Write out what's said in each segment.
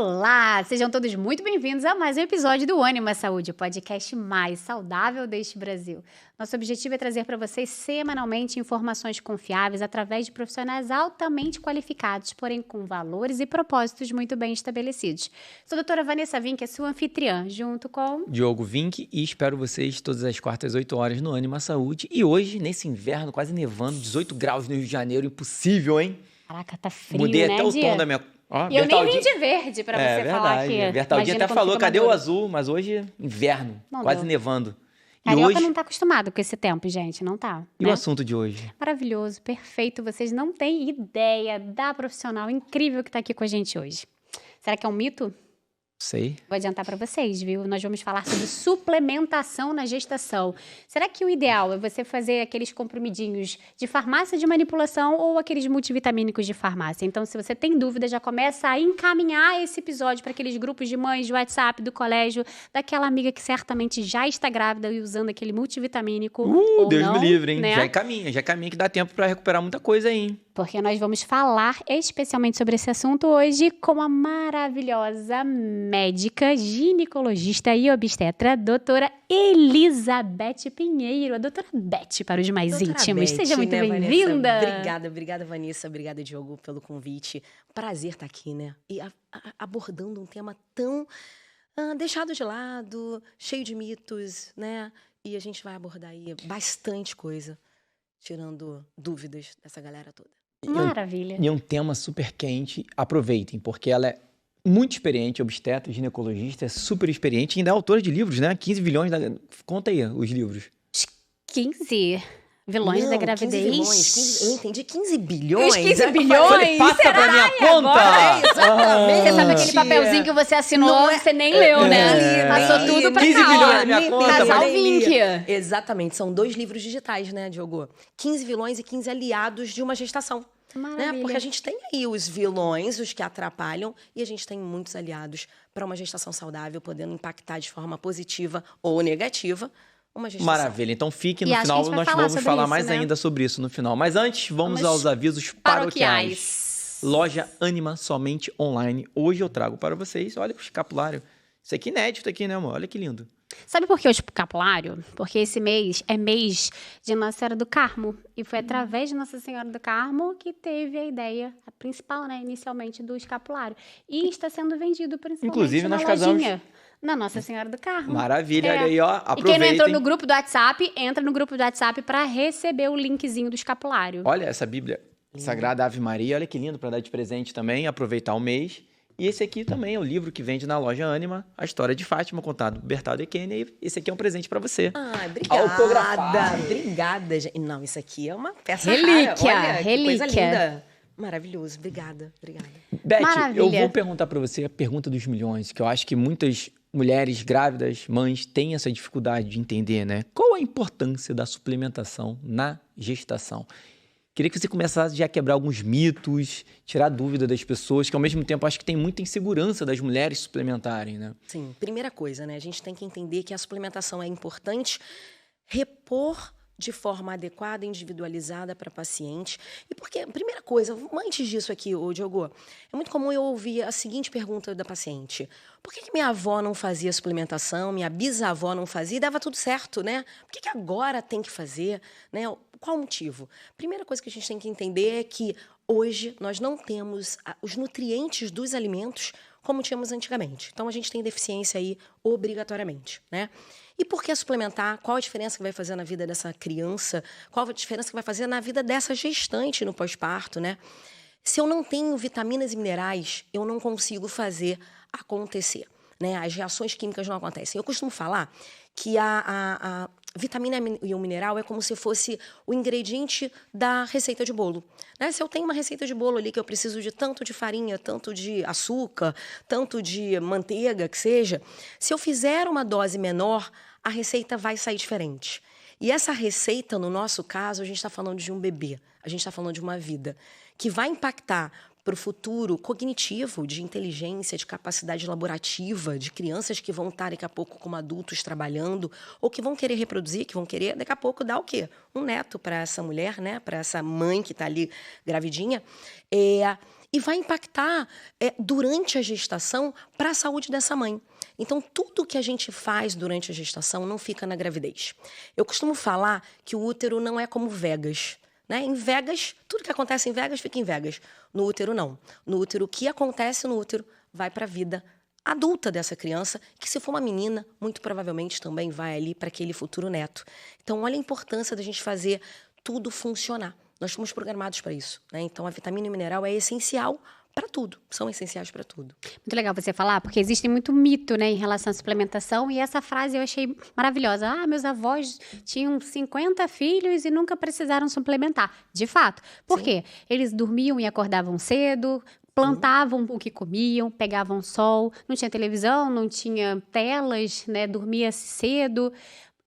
Olá, sejam todos muito bem-vindos a mais um episódio do Ânima Saúde, o podcast mais saudável deste Brasil. Nosso objetivo é trazer para vocês semanalmente informações confiáveis através de profissionais altamente qualificados, porém com valores e propósitos muito bem estabelecidos. Sou a doutora Vanessa Vinck, é sua anfitriã, junto com Diogo Vinck, e espero vocês todas as quartas, 8 horas no Ânima Saúde. E hoje, nesse inverno, quase nevando, 18 graus no Rio de Janeiro, impossível, hein? Caraca, tá frio, Mudei né, até o Dia? tom da minha... Ó, E eu nem vim de verde pra você falar aqui. Bertaldinha até falou, cadê o azul? Mas hoje, inverno, Não quase deu. nevando. Carioca E hoje... não tá acostumado com esse tempo, gente, não tá. E né? o assunto de hoje? Maravilhoso, perfeito. Vocês não têm ideia da profissional incrível que tá aqui com a gente hoje. Será que é um mito? Sei. Vou adiantar para vocês, viu? Nós vamos falar sobre suplementação na gestação. Será que o ideal é você fazer aqueles comprimidinhos de farmácia de manipulação ou aqueles multivitamínicos de farmácia? Então, se você tem dúvida, já começa a encaminhar esse episódio para aqueles grupos de mães de WhatsApp, do colégio, daquela amiga que certamente já está grávida e usando aquele multivitamínico. Ou Deus não, me livre, hein? né? Já é caminho que dá tempo pra recuperar muita coisa aí, hein? Porque nós vamos falar especialmente sobre esse assunto hoje com a maravilhosa médica, ginecologista e obstetra, doutora Elizabeth Pinheiro. A doutora Beth para os mais Doutora íntimos. Beth, Seja muito né, bem-vinda. Vanessa? Obrigada, Vanessa. Obrigada, Diogo, pelo convite. Prazer estar aqui, né? E abordando um tema tão deixado de lado, cheio de mitos, né? E a gente vai abordar aí bastante coisa, tirando dúvidas dessa galera toda. Maravilha. E um tema super quente, aproveitem, porque ela é muito experiente, obstetra, ginecologista, é super experiente e ainda é autora de livros, né? 15 bilhões, conta aí os livros. 15 vilões da gravidez. 15 vilões, eu entendi 15 bilhões. Os 15 Eu bilhões? falei, Passa pra minha conta! agora? Exatamente. Você sabe aquele papelzinho que você assinou, Não é- você nem leu, né? Passou tudo pra 15 cá, bilhões ó. na minha conta, Casal mas- Vinck. Exatamente, são 2 livros digitais, né, Diogo? 15 vilões e 15 aliados de uma gestação. Maravilha. Né? Porque a gente tem aí os vilões, os que atrapalham, e a gente tem muitos aliados para uma gestação saudável, podendo impactar de forma positiva ou negativa uma gestação. Maravilha, então fique no E acho que a final, gente vai nós falar vamos sobre falar isso, mais né? ainda sobre isso no final. Mas antes, vamos aos avisos paroquiais. Loja Ânima somente online. Hoje eu trago para vocês, olha o escapulário. Isso aqui é inédito aqui, né, amor? Olha que lindo. Sabe por que o escapulário? Porque esse mês é mês de Nossa Senhora do Carmo. E foi através de Nossa Senhora do Carmo que teve a ideia, a principal, né, inicialmente, do escapulário. E está sendo vendido principalmente Inclusive, na nós lojinha, na Nossa Senhora do Carmo. Maravilha, É. olha aí, ó. E quem não Aproveitem. entrou no grupo do WhatsApp, entra no grupo do WhatsApp para receber o linkzinho do escapulário. Olha essa Bíblia Sagrada Ave Maria, olha que lindo para dar de presente também, aproveitar o mês. E esse aqui também é o livro que vende na loja Ânima, A História de Fátima, contado por Bertaldo e Kênia. E esse aqui é um presente para você. Obrigada. Autografado. Obrigada, gente. Não, isso aqui é uma peça Relíquia, rara. Olha, que coisa relíquia. linda. Maravilhoso. Obrigada. Beth, Maravilha. eu vou perguntar para você a pergunta dos milhões, que eu acho que muitas mulheres grávidas, mães, têm essa dificuldade de entender, né? Qual a importância da suplementação na gestação? Queria que você começasse já a quebrar alguns mitos, tirar dúvida das pessoas, que ao mesmo tempo acho que tem muita insegurança das mulheres suplementarem, né? Sim, primeira coisa, né? A gente tem que entender que a suplementação é importante repor de forma adequada, individualizada para paciente. E porque, primeira coisa, antes disso aqui, ô Diogo, é muito comum eu ouvir a seguinte pergunta da paciente. Por que minha avó não fazia suplementação, minha bisavó não fazia e dava tudo certo, né? Por que agora tem que fazer, né? Qual o motivo? Primeira coisa que a gente tem que entender é que hoje nós não temos os nutrientes dos alimentos como tínhamos antigamente. Então, a gente tem deficiência aí obrigatoriamente, né? E por que suplementar? Qual a diferença que vai fazer na vida dessa criança? Qual a diferença que vai fazer na vida dessa gestante no pós-parto, né? Se eu não tenho vitaminas e minerais, eu não consigo fazer acontecer, né? As reações químicas não acontecem. Eu costumo falar que a vitamina e o mineral é como se fosse o ingrediente da receita de bolo, né? Se eu tenho uma receita de bolo ali que eu preciso de tanto de farinha, tanto de açúcar, tanto de manteiga, que seja, se eu fizer uma dose menor, a receita vai sair diferente. E essa receita, no nosso caso, a gente está falando de um bebê, a gente está falando de uma vida que vai impactar para o futuro cognitivo, de inteligência, de capacidade laborativa, de crianças que vão estar daqui a pouco como adultos trabalhando, ou que vão querer reproduzir, que vão querer daqui a pouco dar o quê? Um neto para essa mulher, né? Para essa mãe que está ali gravidinha. E e vai impactar durante a gestação para a saúde dessa mãe. Então, tudo que a gente faz durante a gestação não fica na gravidez. Eu costumo falar que o útero não é como Vegas, né? Em Vegas, tudo que acontece em Vegas fica em Vegas. No útero, não. No útero, o que acontece no útero vai para a vida adulta dessa criança, que se for uma menina, muito provavelmente também vai ali para aquele futuro neto. Então, olha a importância da gente fazer tudo funcionar. Nós fomos programados para isso, né? Então, a vitamina e o mineral é essencial para tudo, são essenciais para tudo. Muito legal você falar, porque existe muito mito, né, em relação à suplementação, e essa frase eu achei maravilhosa. Ah, meus avós tinham 50 filhos e nunca precisaram suplementar. De fato. Por quê? Eles dormiam e acordavam cedo, plantavam o que comiam, pegavam sol, não tinha televisão, não tinha telas, né, dormia cedo.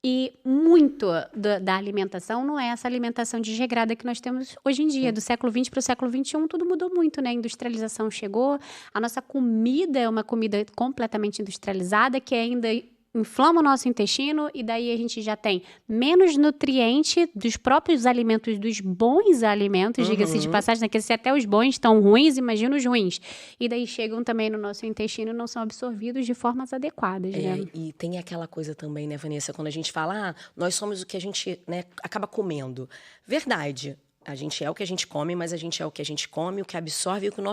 E muito da alimentação não é essa alimentação desregrada que nós temos hoje em dia. Do século XX para o século XXI, tudo mudou muito, né? A industrialização chegou, a nossa comida é uma comida completamente industrializada, que ainda inflama o nosso intestino, e daí a gente já tem menos nutriente dos próprios alimentos, dos bons alimentos, diga-se de passagem, né? Que se até os bons estão ruins, imagina os ruins. E daí chegam também no nosso intestino e não são absorvidos de formas adequadas, né? E tem aquela coisa também, né, Vanessa, quando a gente fala, nós somos o que a gente, né, acaba comendo. Verdade. A gente é o que a gente come, mas a gente é o que a gente come, o que absorve e o que o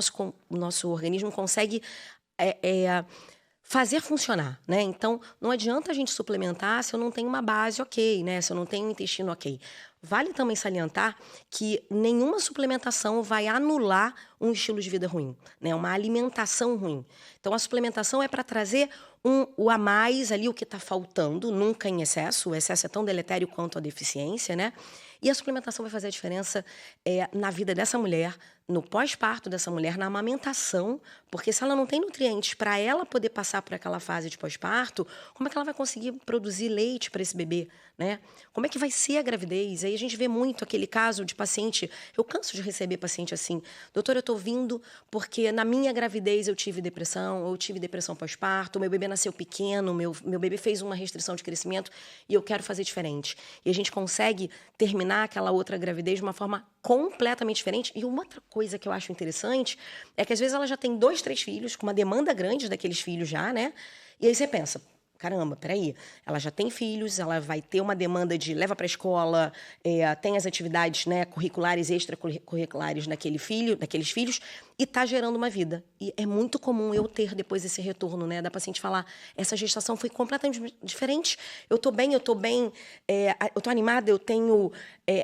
nosso organismo consegue fazer funcionar, né? Então, não adianta a gente suplementar se eu não tenho uma base ok, né? Se eu não tenho um intestino ok. Vale também salientar que nenhuma suplementação vai anular um estilo de vida ruim, né? Uma alimentação ruim. Então, a suplementação é para trazer o a mais ali, o que está faltando, nunca em excesso. O excesso é tão deletério quanto a deficiência, né? E a suplementação vai fazer a diferença na vida dessa mulher, no pós-parto dessa mulher, na amamentação, porque se ela não tem nutrientes para ela poder passar por aquela fase de pós-parto, como é que ela vai conseguir produzir leite para esse bebê, né? Como é que vai ser a gravidez? Aí a gente vê muito aquele caso de paciente, eu canso de receber paciente assim, doutora, eu tô vindo porque na minha gravidez eu tive depressão, eu tive depressão pós-parto, meu bebê nasceu pequeno, meu bebê fez uma restrição de crescimento e eu quero fazer diferente. E a gente consegue terminar aquela outra gravidez de uma forma completamente diferente. E uma outra coisa que eu acho interessante é que às vezes ela já tem 2, 3 filhos, com uma demanda grande daqueles filhos já, né? E aí você pensa, caramba, peraí, ela já tem filhos, ela vai ter uma demanda de leva para a escola, tem as atividades, né, curriculares, extracurriculares daqueles filhos, e está gerando uma vida. E é muito comum eu ter depois esse retorno, né, da paciente falar, essa gestação foi completamente diferente, eu tô bem, eu tô animada, eu tenho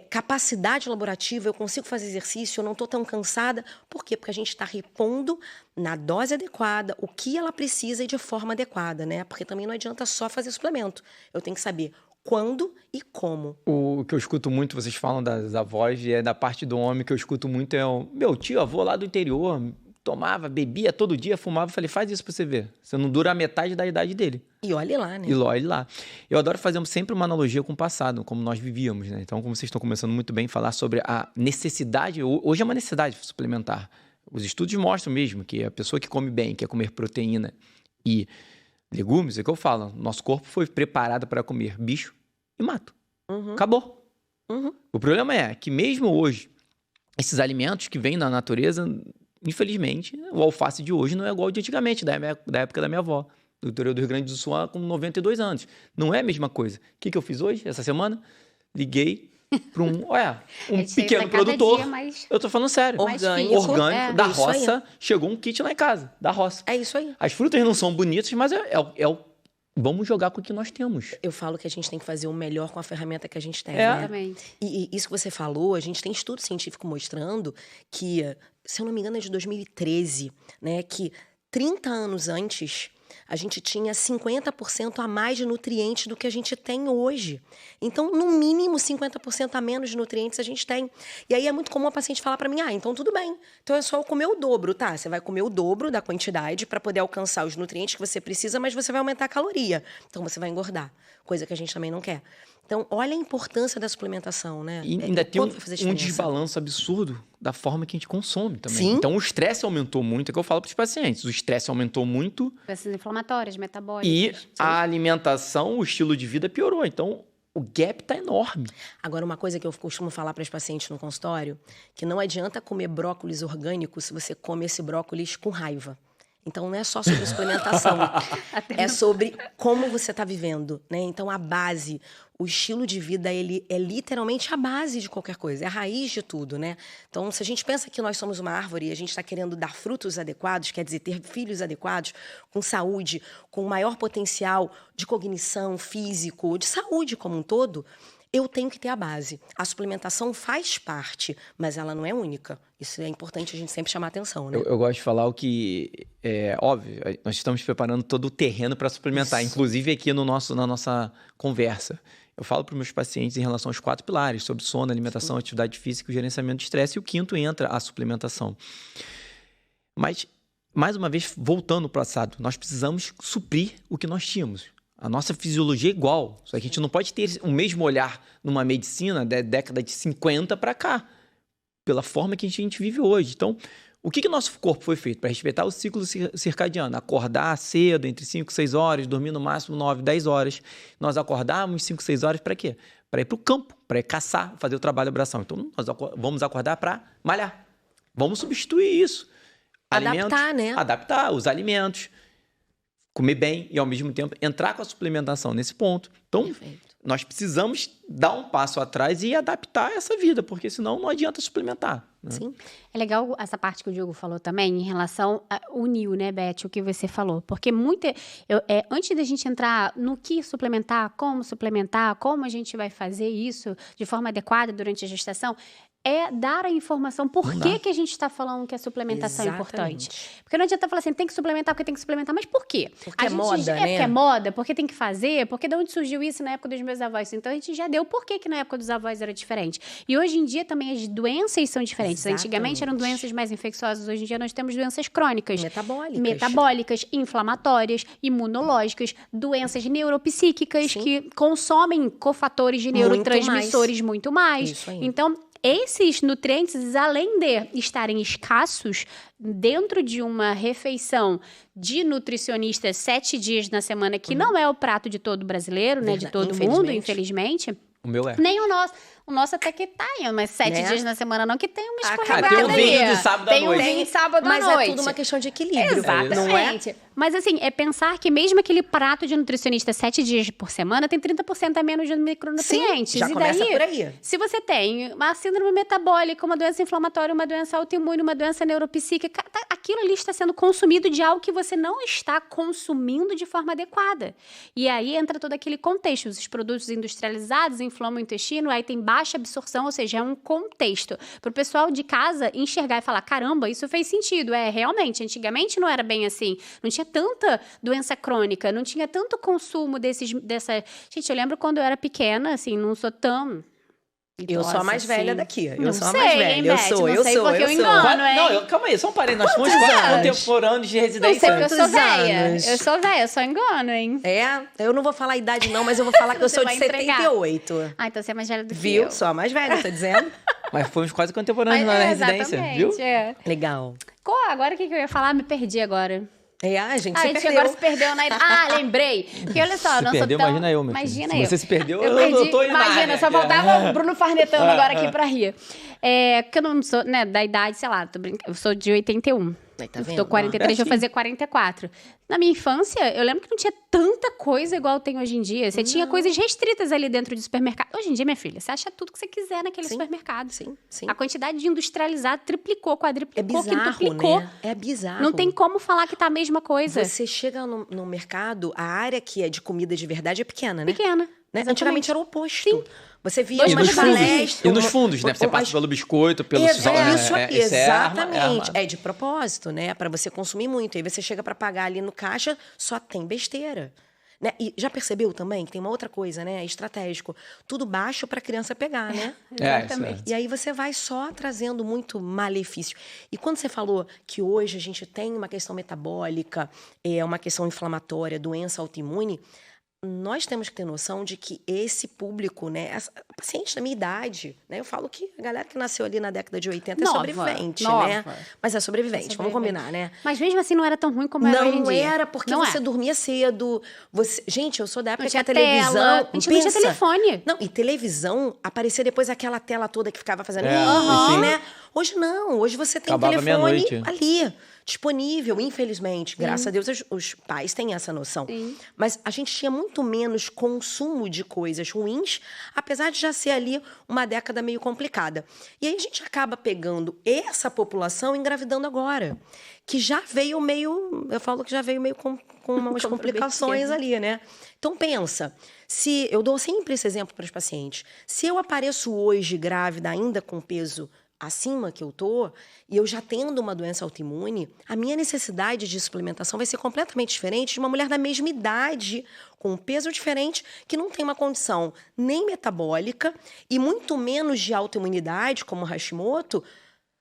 capacidade laborativa, eu consigo fazer exercício, eu não tô tão cansada. Por quê? Porque a gente está repondo na dose adequada, o que ela precisa e de forma adequada, né? Porque também não adianta só fazer suplemento. Eu tenho que saber quando e como. O que eu escuto muito, vocês falam das avós, e da parte do homem que eu escuto muito é o meu tio, avô lá do interior, tomava, bebia todo dia, fumava. Eu falei, faz isso pra você ver. Você não dura a metade da idade dele. E olhe lá, né? E olhe lá. Eu adoro fazer sempre uma analogia com o passado, como nós vivíamos, né? Então, como vocês estão começando muito bem a falar sobre a necessidade, hoje é uma necessidade suplementar. Os estudos mostram mesmo que a pessoa que come bem, quer comer proteína e legumes, é o que eu falo, nosso corpo foi preparado para comer bicho e mato. Acabou. O problema é que mesmo hoje, esses alimentos que vêm da natureza, infelizmente, o alface de hoje não é igual ao de antigamente, da época da minha avó, do interior do Rio Grande do Sul, com 92 anos. Não é a mesma coisa. O que eu fiz hoje, essa semana? Liguei para um pequeno produtor. Eu tô falando sério. Orgânico da roça. Chegou um kit lá em casa, da roça. É isso aí. As frutas não são bonitas, mas vamos jogar com o que nós temos. Eu falo que a gente tem que fazer o melhor com a ferramenta que a gente tem. Exatamente. Né? E isso que você falou, a gente tem estudo científico mostrando que, se eu não me engano, é de 2013, né? Que 30 anos antes, a gente tinha 50% a mais de nutrientes do que a gente tem hoje. Então, no mínimo, 50% a menos de nutrientes a gente tem. E aí é muito comum a paciente falar para mim, então tudo bem. Então é só eu comer o dobro, tá? Você vai comer o dobro da quantidade para poder alcançar os nutrientes que você precisa, mas você vai aumentar a caloria. Então você vai engordar, coisa que a gente também não quer. Então, olha a importância da suplementação, né? E ainda tem um desbalanço absurdo da forma que a gente consome também. Sim. Então, o estresse aumentou muito, é o que eu falo para os pacientes. O estresse aumentou muito. Doenças inflamatórias, metabólicas. E a alimentação, o estilo de vida piorou. Então, o gap tá enorme. Agora, uma coisa que eu costumo falar para os pacientes no consultório, que não adianta comer brócolis orgânico se você come esse brócolis com raiva. Então, não é só sobre suplementação, é sobre como você está vivendo, né? Então, a base, o estilo de vida, ele é literalmente a base de qualquer coisa, é a raiz de tudo, né? Então, se a gente pensa que nós somos uma árvore e a gente está querendo dar frutos adequados, quer dizer, ter filhos adequados, com saúde, com maior potencial de cognição, físico, de saúde como um todo, eu tenho que ter a base. A suplementação faz parte, mas ela não é única. Isso é importante a gente sempre chamar atenção, né? Eu gosto de falar o que é óbvio, nós estamos preparando todo o terreno para suplementar, inclusive aqui na nossa conversa. Eu falo para os meus pacientes em relação aos 4 pilares, sobre sono, alimentação, atividade física e gerenciamento de estresse, e o 5º entra a suplementação. Mas, mais uma vez, voltando para o passado, nós precisamos suprir o que nós tínhamos. A nossa fisiologia é igual, só que a gente não pode ter o mesmo olhar numa medicina da década de 50 para cá, pela forma que a gente vive hoje. Então, o que nosso corpo foi feito? Para respeitar o ciclo circadiano, acordar cedo, entre 5 e 6 horas, dormir no máximo 9, 10 horas. Nós acordamos 5, 6 horas para quê? Para ir para o campo, para ir caçar, fazer o trabalho de bração. Então, nós vamos acordar para malhar. Vamos substituir isso. Adaptar, né? Adaptar os alimentos. Comer bem e, ao mesmo tempo, entrar com a suplementação nesse ponto. Então, nós precisamos dar um passo atrás e adaptar essa vida, porque senão não adianta suplementar. Né? Sim. É legal essa parte que o Diogo falou também, em relação ao NIO, né, Beth, o que você falou. Porque antes da gente entrar no que suplementar, como a gente vai fazer isso de forma adequada durante a gestação, é dar a informação por que a gente está falando que a suplementação é importante. Porque não adianta falar assim, tem que suplementar porque tem que suplementar, mas por quê? Porque é moda, né? Porque é moda, porque tem que fazer, porque de onde surgiu isso na época dos meus avós? Então, a gente já deu por que na época dos avós era diferente. E hoje em dia também as doenças são diferentes. Exatamente. Antigamente eram doenças mais infecciosas, hoje em dia nós temos doenças crônicas. Metabólicas, inflamatórias, imunológicas, doenças neuropsíquicas que consomem cofatores de neurotransmissores muito mais. Isso aí. Então, esses nutrientes, além de estarem escassos dentro de uma refeição de nutricionista 7 dias na semana, que não é o prato de todo brasileiro, né, de todo mundo, infelizmente. O meu é. Nem o nosso. O nosso até que tá, mas 7 dias na semana não, que tem uma escorregada tem um vinho de sábado à noite. Tem um vinho de sábado à noite. Mas é tudo uma questão de equilíbrio. Exatamente. Não é? Mas assim, é pensar que mesmo aquele prato de nutricionista 7 dias por semana tem 30% a menos de micronutrientes. Sim, já começa por aí. Se você tem uma síndrome metabólica, uma doença inflamatória, uma doença autoimune, uma doença neuropsíquica, aquilo ali está sendo consumido de algo que você não está consumindo de forma adequada. E aí entra todo aquele contexto. Os produtos industrializados inflamam o intestino, aí tem baixa absorção, ou seja, é um contexto. Para o pessoal de casa enxergar e falar, caramba, isso fez sentido. Realmente, antigamente não era bem assim. Não tinha tanta doença crônica, não tinha tanto consumo dessa... Gente, eu lembro quando eu era pequena, assim, não sou tão... Eu sou a mais velha daqui. Eu sou a sei, mais velha. Hein, eu Beth? sou, não eu sei sou. porque eu eu sou. engano, hein? Não, calma aí, só um parênteses. Nós somos quase contemporâneos de Não residência. sei porque eu sou Quantos velha. anos? Eu sou velha, eu só engano, hein? Eu não vou falar a idade não, mas eu vou falar que eu Você sou vai de 78. Ah, então você é mais velha do que Viu? eu. Sou a mais velha, tá dizendo? Mas fomos quase contemporâneos na residência, viu? Legal. Agora o que eu ia falar? Me perdi agora. A gente se perdeu. Agora se perdeu na... lembrei. Porque olha só, eu não perdeu, sou tão... imagina eu, meu filho. Imagina Se eu. você se perdeu, perdi. eu tô indo na Imagina, área. só faltava o Bruno farnetando agora aqui pra rir. Porque eu não sou, né, da idade, sei lá, tô brincando. Eu sou de 81. Tá vendo? Tô 43, vou fazer 44. Na minha infância, eu lembro que não tinha tanta coisa igual tem hoje em dia. Você tinha coisas restritas ali dentro do supermercado. Hoje em dia, minha filha, você acha tudo que você quiser naquele supermercado. Sim. A quantidade de industrializado triplicou, quadriplicou, É bizarro, quintuplicou. né? É bizarro. Não tem como falar que tá a mesma coisa. Você chega no mercado, a área que é de comida de verdade é pequena, né? Pequena. Né? Antigamente era o oposto. Sim. Você via E umas nos fundos, palestras... e nos fundos, né? Você passa pelo biscoito, pelo... Isso aqui, exatamente. É de propósito, né? Para você consumir muito. Aí você chega para pagar ali no caixa, só tem besteira. Né? E já percebeu também que tem uma outra coisa, né? É estratégico. Tudo baixo para a criança pegar, né? Exatamente. E aí você vai só trazendo muito malefício. E quando você falou que hoje a gente tem uma questão metabólica, uma questão inflamatória, doença autoimune, nós temos que ter noção de que esse público, né, paciente da minha idade, né, eu falo que a galera que nasceu ali na década de 80 é sobrevivente, né? Mas é sobrevivente, vamos combinar, né? Mas mesmo assim não era tão ruim como era hoje em dia. Não era, porque você dormia cedo. Gente, eu sou da época que a televisão... televisão... A gente não tinha telefone. Não, e televisão, aparecia depois aquela tela toda que ficava fazendo... né? Hoje não, hoje você tem telefone ali, disponível, infelizmente. Graças a Deus, os pais têm essa noção. Sim. Mas a gente tinha muito menos consumo de coisas ruins, apesar de já ser ali uma década meio complicada. E aí a gente acaba pegando essa população e engravidando agora, que já veio meio... Eu falo que já veio meio com umas complicações ali, né? Então pensa, se eu dou sempre esse exemplo para os pacientes, se eu apareço hoje grávida ainda com peso acima que eu tô, e eu já tendo uma doença autoimune, a minha necessidade de suplementação vai ser completamente diferente de uma mulher da mesma idade, com um peso diferente, que não tem uma condição nem metabólica e muito menos de autoimunidade, como Hashimoto,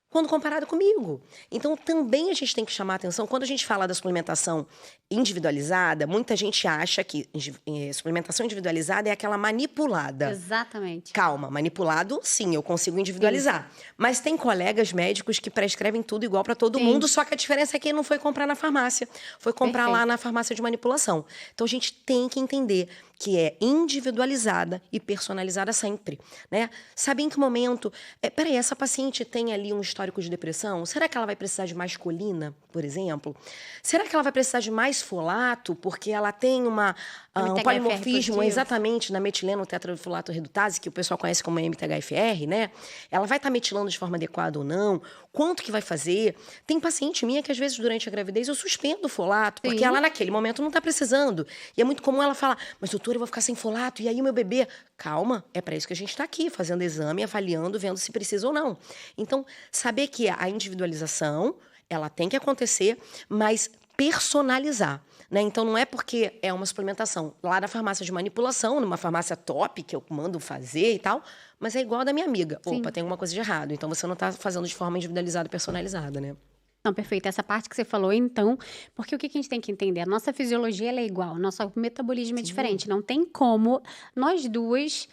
quando comparado comigo. Então, também a gente tem que chamar a atenção, quando a gente fala da suplementação individualizada, muita gente acha que suplementação individualizada é aquela manipulada. Exatamente. Calma, manipulado, sim, eu consigo individualizar. Mas tem colegas médicos que prescrevem tudo igual para todo mundo, só que a diferença é que ele não foi comprar na farmácia, foi comprar lá na farmácia de manipulação. Então, a gente tem que entender que é individualizada e personalizada sempre, né? Saber em que momento... peraí, essa paciente tem ali um histórico de depressão? Será que ela vai precisar de mais colina, por exemplo? Será que ela vai precisar de mais folato, porque ela tem um polimorfismo exatamente na metileno tetrafolato redutase, que o pessoal conhece como MTHFR, né? Ela vai estar metilando de forma adequada ou não? Quanto que vai fazer? Tem paciente minha que, às vezes, durante a gravidez, eu suspendo o folato, porque ela, naquele momento, não está precisando. E é muito comum ela falar, mas doutora, eu vou ficar sem folato, e aí o meu bebê... Calma, é para isso que a gente está aqui, fazendo exame, avaliando, vendo se precisa ou não. Então, saber que a individualização, ela tem que acontecer, mas personalizar, né? Então, não é porque é uma suplementação lá na farmácia de manipulação, numa farmácia top, que eu mando fazer e tal, mas é igual a da minha amiga. Sim. Opa, tem alguma coisa de errado. Então, você não está fazendo de forma individualizada e personalizada, né? Não, perfeito. Essa parte que você falou, então, porque o que a gente tem que entender? A nossa fisiologia ela é igual, o nosso metabolismo é diferente. Não tem como nós duas...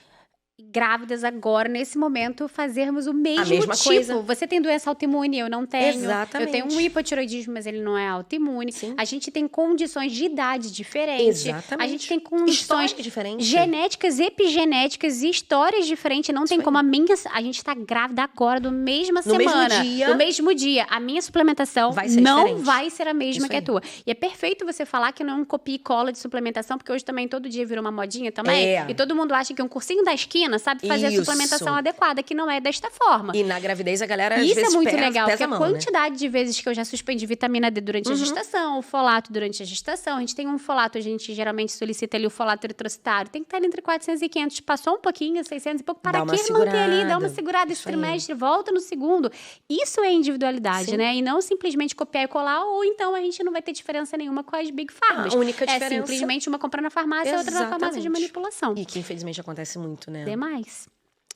grávidas agora, nesse momento, fazermos o mesmo tipo. Coisa. Você tem doença autoimune, eu não tenho. Exatamente. Eu tenho um hipotiroidismo, mas ele não é autoimune. Sim. A gente tem condições de idade diferentes. Exatamente. A gente tem condições diferentes. Genéticas, epigenéticas e histórias diferentes. Não tem como a gente tá grávida agora, do mesma semana. No mesmo dia. A minha suplementação não vai ser a mesma que a tua. E é perfeito você falar que não é um copia e cola de suplementação, porque hoje também, todo dia, virou uma modinha também. E todo mundo acha que um cursinho da esquina sabe fazer a suplementação adequada, que não é desta forma. E na gravidez a galera às vezes isso é muito legal, porque a mão, a quantidade de vezes que eu já suspendi vitamina D durante a gestação, o folato durante a gestação, a gente tem um folato, a gente geralmente solicita ali o folato eritrocitário, tem que estar entre 400 e 500, passou um pouquinho, 600 e pouco, para que manter ali, dá uma segurada esse trimestre, volta no segundo. Isso é individualidade, né? E não simplesmente copiar e colar, ou então a gente não vai ter diferença nenhuma com as Big Pharmas. A única diferença é simplesmente uma comprar na farmácia e outra na farmácia de manipulação. E que infelizmente acontece muito, né? Demais.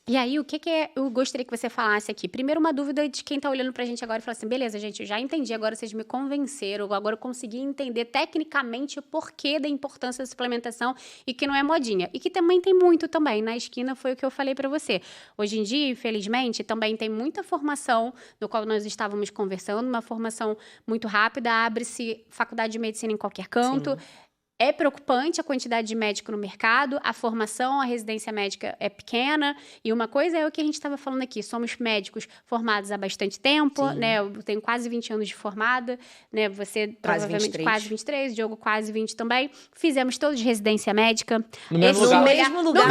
E aí, o que eu gostaria que você falasse aqui? Primeiro, uma dúvida de quem tá olhando pra gente agora e fala assim, beleza, gente, eu já entendi, agora vocês me convenceram, agora eu consegui entender tecnicamente o porquê da importância da suplementação e que não é modinha. E que também tem muito também, na esquina foi o que eu falei pra você. Hoje em dia, infelizmente, também tem muita formação, do qual nós estávamos conversando, uma formação muito rápida, abre-se faculdade de medicina em qualquer canto. Sim. É preocupante a quantidade de médico no mercado, a formação, a residência médica é pequena. E uma coisa é o que a gente estava falando aqui, somos médicos formados há bastante tempo, né? Eu tenho quase 20 anos de formada, né? Você provavelmente quase 23, o Diogo quase 20 também. Fizemos todos de residência médica. No mesmo lugar,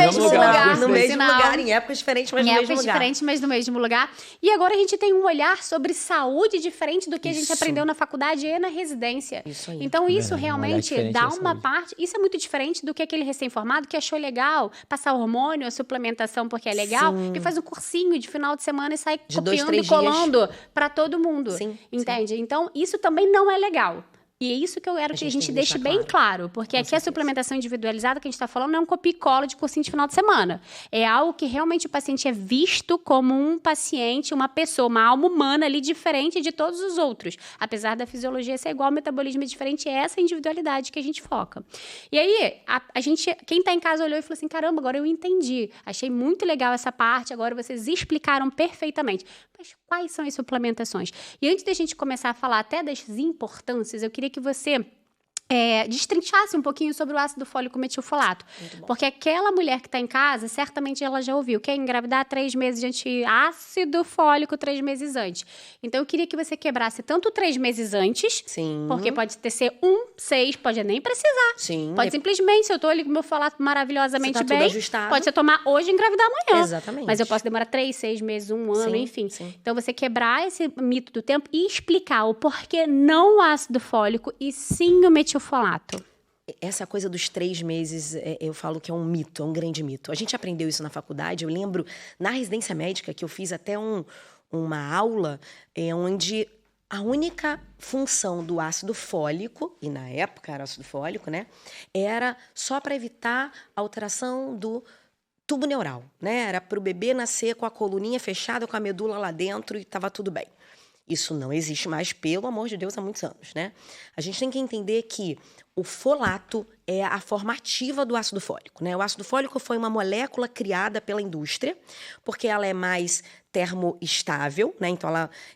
em épocas diferentes, mas no mesmo lugar. Em épocas diferentes, mas no mesmo lugar. E agora a gente tem um olhar sobre saúde diferente do que a gente aprendeu na faculdade e na residência. Isso aí. Então, isso realmente dá uma parte, isso é muito diferente do que aquele recém-formado que achou legal passar hormônio, a suplementação porque é legal, que faz um cursinho de final de semana e sai copiando e colando para todo mundo. Entende? Então, isso também não é legal. E é isso que eu quero que a gente tem gente que deixe deixar bem claro, porque Com aqui a certeza. suplementação individualizada que a gente está falando não é um copia e cola de cursinho de final de semana. É algo que realmente o paciente é visto como um paciente, uma pessoa, uma alma humana ali diferente de todos os outros. Apesar da fisiologia ser igual, o metabolismo é diferente, é essa individualidade que a gente foca. E aí, a gente, quem está em casa olhou e falou assim, caramba, agora eu entendi. Achei muito legal essa parte, agora vocês explicaram perfeitamente. Mas quais são as suplementações? E antes da gente começar a falar até das importâncias, eu queria que você destrinchasse um pouquinho sobre o ácido fólico metilfolato. Porque aquela mulher que está em casa, certamente ela já ouviu, quer engravidar 3 meses de ácido fólico 3 meses antes. Então, eu queria que você quebrasse tanto 3 meses antes, Sim. porque pode ser 6, pode nem precisar. Sim. Pode simplesmente, se eu tô ali com o meu folato maravilhosamente Você tá tudo bem, ajustado. pode ser tomar hoje e engravidar amanhã. Exatamente. Mas eu posso demorar 3, 6 meses, 1 ano, Sim, enfim. sim. Então, você quebrar esse mito do tempo e explicar o porquê não o ácido fólico e sim o metilfolato. Essa coisa dos 3 meses, eu falo que é um mito, é um grande mito. A gente aprendeu isso na faculdade. Eu lembro, na residência médica, que eu fiz até uma aula onde a única função do ácido fólico, e na época era ácido fólico, né? Era só para evitar a alteração do tubo neural, né? Era para o bebê nascer com a coluninha fechada, com a medula lá dentro e estava tudo bem. Isso não existe mais, pelo amor de Deus, há muitos anos, né? A gente tem que entender que o folato é a forma ativa do ácido fólico, né? O ácido fólico foi uma molécula criada pela indústria, porque ela é mais termoestável, né? Então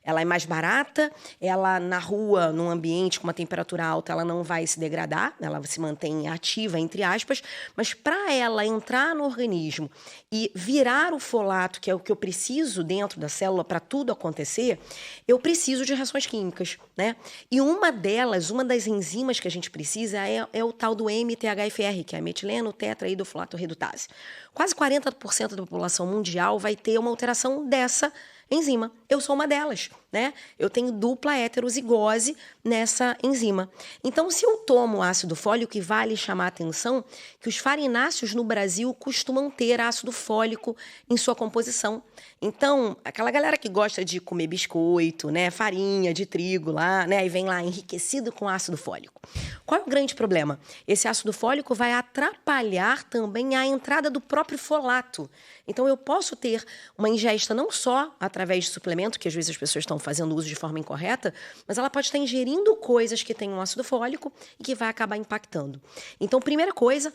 ela é mais barata, ela na rua, num ambiente com uma temperatura alta, ela não vai se degradar, ela se mantém ativa, entre aspas, mas para ela entrar no organismo e virar o folato, que é o que eu preciso dentro da célula para tudo acontecer, eu preciso de reações químicas, né? E uma das enzimas que a gente precisa é o tal do MTHFR, que é a metileno tetraidrofolato redutase. Quase 40% da população mundial vai ter uma alteração dessa enzima. Eu sou uma delas, né? Eu tenho dupla heterozigose nessa enzima. Então, se eu tomo ácido fólico, e vale chamar a atenção que os farináceos no Brasil costumam ter ácido fólico em sua composição. Então, aquela galera que gosta de comer biscoito, né, farinha de trigo lá, né, e vem lá enriquecido com ácido fólico. Qual é o grande problema? Esse ácido fólico vai atrapalhar também a entrada do próprio folato. Então, eu posso ter uma ingesta não só através de suplemento, que às vezes as pessoas estão fazendo uso de forma incorreta, mas ela pode estar ingerindo coisas que têm um ácido fólico e que vai acabar impactando. Então, primeira coisa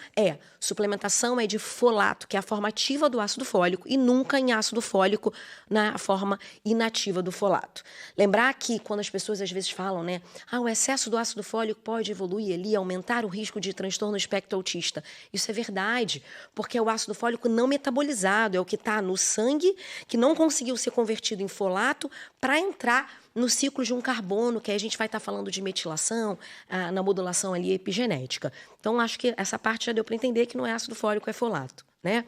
suplementação é de folato, que é a forma ativa do ácido fólico, e nunca em ácido fólico na forma inativa do folato. Lembrar que quando as pessoas às vezes falam, né, o excesso do ácido fólico pode evoluir ali, aumentar o risco de transtorno espectro autista. Isso é verdade, porque é o ácido fólico não metabolizado, é o que está no sangue, que não conseguiu ser convertido em folato para entrar no ciclo de um carbono, que aí a gente vai estar falando de metilação, na modulação ali epigenética. Então, acho que essa parte já deu para entender que não é ácido fólico, é folato, né?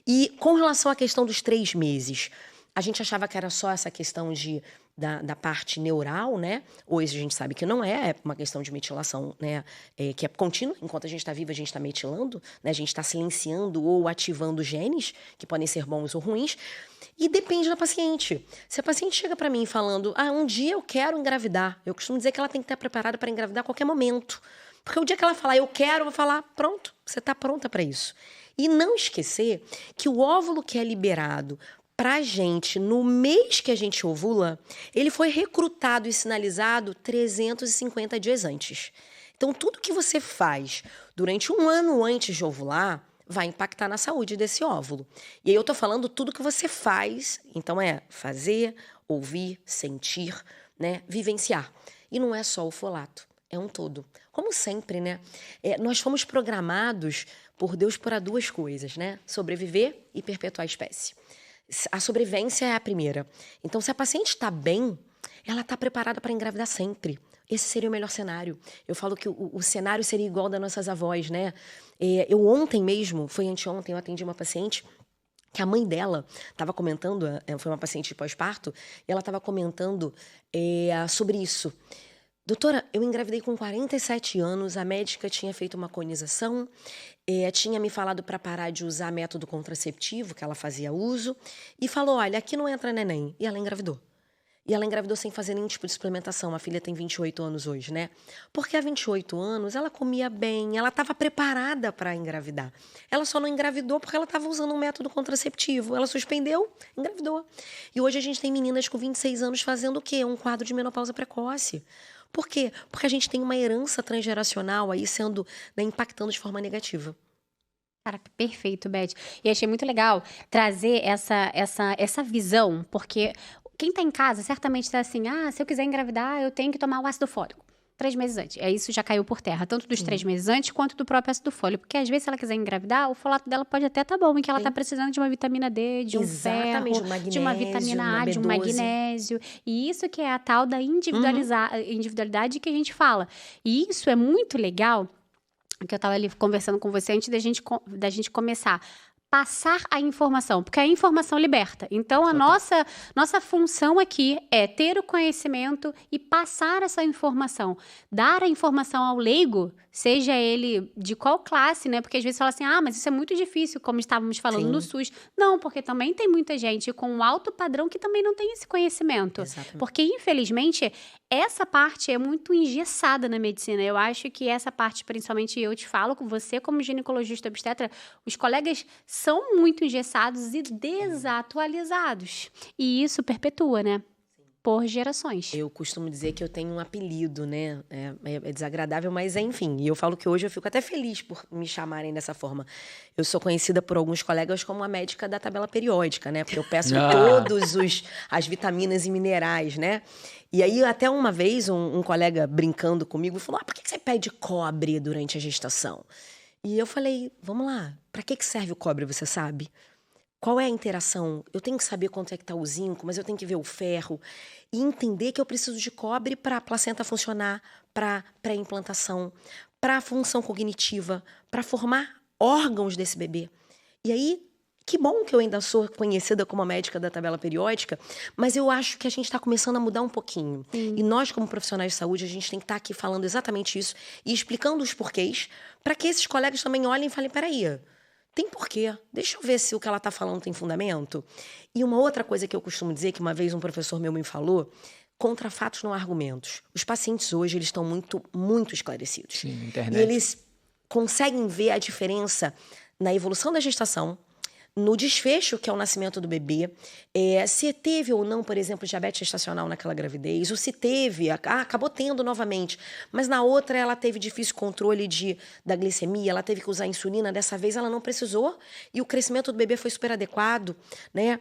E com relação à questão dos 3 meses, a gente achava que era só essa questão da parte neural, né? Hoje a gente sabe que não é uma questão de metilação, né? Que é contínua. Enquanto a gente está vivo, a gente está metilando, né? A gente está silenciando ou ativando genes, que podem ser bons ou ruins. E depende da paciente. Se a paciente chega para mim falando, um dia eu quero engravidar, eu costumo dizer que ela tem que estar preparada para engravidar a qualquer momento. Porque o dia que ela falar, eu quero, eu vou falar, pronto, você está pronta para isso. E não esquecer que o óvulo que é liberado pra gente no mês que a gente ovula, ele foi recrutado e sinalizado 350 dias antes. Então, tudo que você faz durante 1 ano antes de ovular vai impactar na saúde desse óvulo. E aí eu tô falando tudo que você faz, então fazer, ouvir, sentir, né, vivenciar. E não é só o folato, é um todo. Como sempre, né? Nós fomos programados por Deus para 2 coisas, né? Sobreviver e perpetuar a espécie. A sobrevivência é a primeira. Então, se a paciente está bem, ela está preparada para engravidar sempre. Esse seria o melhor cenário. Eu falo que o cenário seria igual das nossas avós, né? Eu ontem mesmo, foi anteontem, eu atendi uma paciente que a mãe dela estava comentando, foi uma paciente de pós-parto, e ela estava comentando sobre isso. Doutora, eu engravidei com 47 anos, a médica tinha feito uma conização, tinha me falado para parar de usar método contraceptivo, que ela fazia uso, e falou, olha, aqui não entra neném. E ela engravidou. E ela engravidou sem fazer nenhum tipo de suplementação. A filha tem 28 anos hoje, né? Porque há 28 anos ela comia bem, ela estava preparada para engravidar. Ela só não engravidou porque ela estava usando um método contraceptivo. Ela suspendeu, engravidou. E hoje a gente tem meninas com 26 anos fazendo o quê? Um quadro de menopausa precoce. Por quê? Porque a gente tem uma herança transgeracional aí sendo, né, impactando de forma negativa. Caraca, perfeito, Beth. E achei muito legal trazer essa visão, porque quem tá em casa certamente tá assim, se eu quiser engravidar, eu tenho que tomar o ácido fólico 3 meses antes. Isso já caiu por terra, tanto dos 3 meses antes, quanto do próprio ácido fólico. Porque às vezes, se ela quiser engravidar, o folato dela pode até estar bom, em que ela tá precisando de uma vitamina D, de um ferro, Exatamente, um magnésio, de uma vitamina A, de um B12. magnésio. E isso que é a tal da individualidade que a gente fala. E isso é muito legal, que eu estava ali conversando com você antes da gente começar. Passar a informação, porque a informação liberta. Então, a nossa função aqui é ter o conhecimento e passar essa informação. Dar a informação ao leigo, seja ele de qual classe, né? Porque às vezes fala assim, mas isso é muito difícil, como estávamos falando no SUS. Não, porque também tem muita gente com um alto padrão que também não tem esse conhecimento. Exatamente. Porque, infelizmente, essa parte é muito engessada na medicina. Eu acho que essa parte, principalmente, eu te falo com você, como ginecologista obstetra, os colegas são muito engessados e desatualizados. E isso perpetua, né? Por gerações. Eu costumo dizer que eu tenho um apelido, né? É desagradável, mas enfim. E eu falo que hoje eu fico até feliz por me chamarem dessa forma. Eu sou conhecida por alguns colegas como a médica da tabela periódica, né? Porque eu peço todos as vitaminas e minerais, né? E aí, até uma vez, um colega brincando comigo falou, por que você pede cobre durante a gestação? E eu falei, vamos lá, para que serve o cobre, você sabe? Qual é a interação? Eu tenho que saber quanto é que está o zinco, mas eu tenho que ver o ferro e entender que eu preciso de cobre para a placenta funcionar, para a implantação, para a função cognitiva, para formar órgãos desse bebê. E aí, que bom que eu ainda sou conhecida como a médica da tabela periódica, mas eu acho que a gente está começando a mudar um pouquinho. E nós, como profissionais de saúde, a gente tem que estar aqui falando exatamente isso e explicando os porquês para que esses colegas também olhem e falem, peraí, tem porquê. Deixa eu ver se o que ela está falando tem fundamento. E uma outra coisa que eu costumo dizer, que uma vez um professor meu me falou, contra fatos não há argumentos. Os pacientes hoje, eles estão muito, muito esclarecidos. Sim, internet. E eles conseguem ver a diferença na evolução da gestação, no desfecho, que é o nascimento do bebê, se teve ou não, por exemplo, diabetes gestacional naquela gravidez, ou se teve, acabou tendo novamente, mas na outra ela teve difícil controle da glicemia, ela teve que usar insulina, dessa vez ela não precisou, e o crescimento do bebê foi super adequado, né?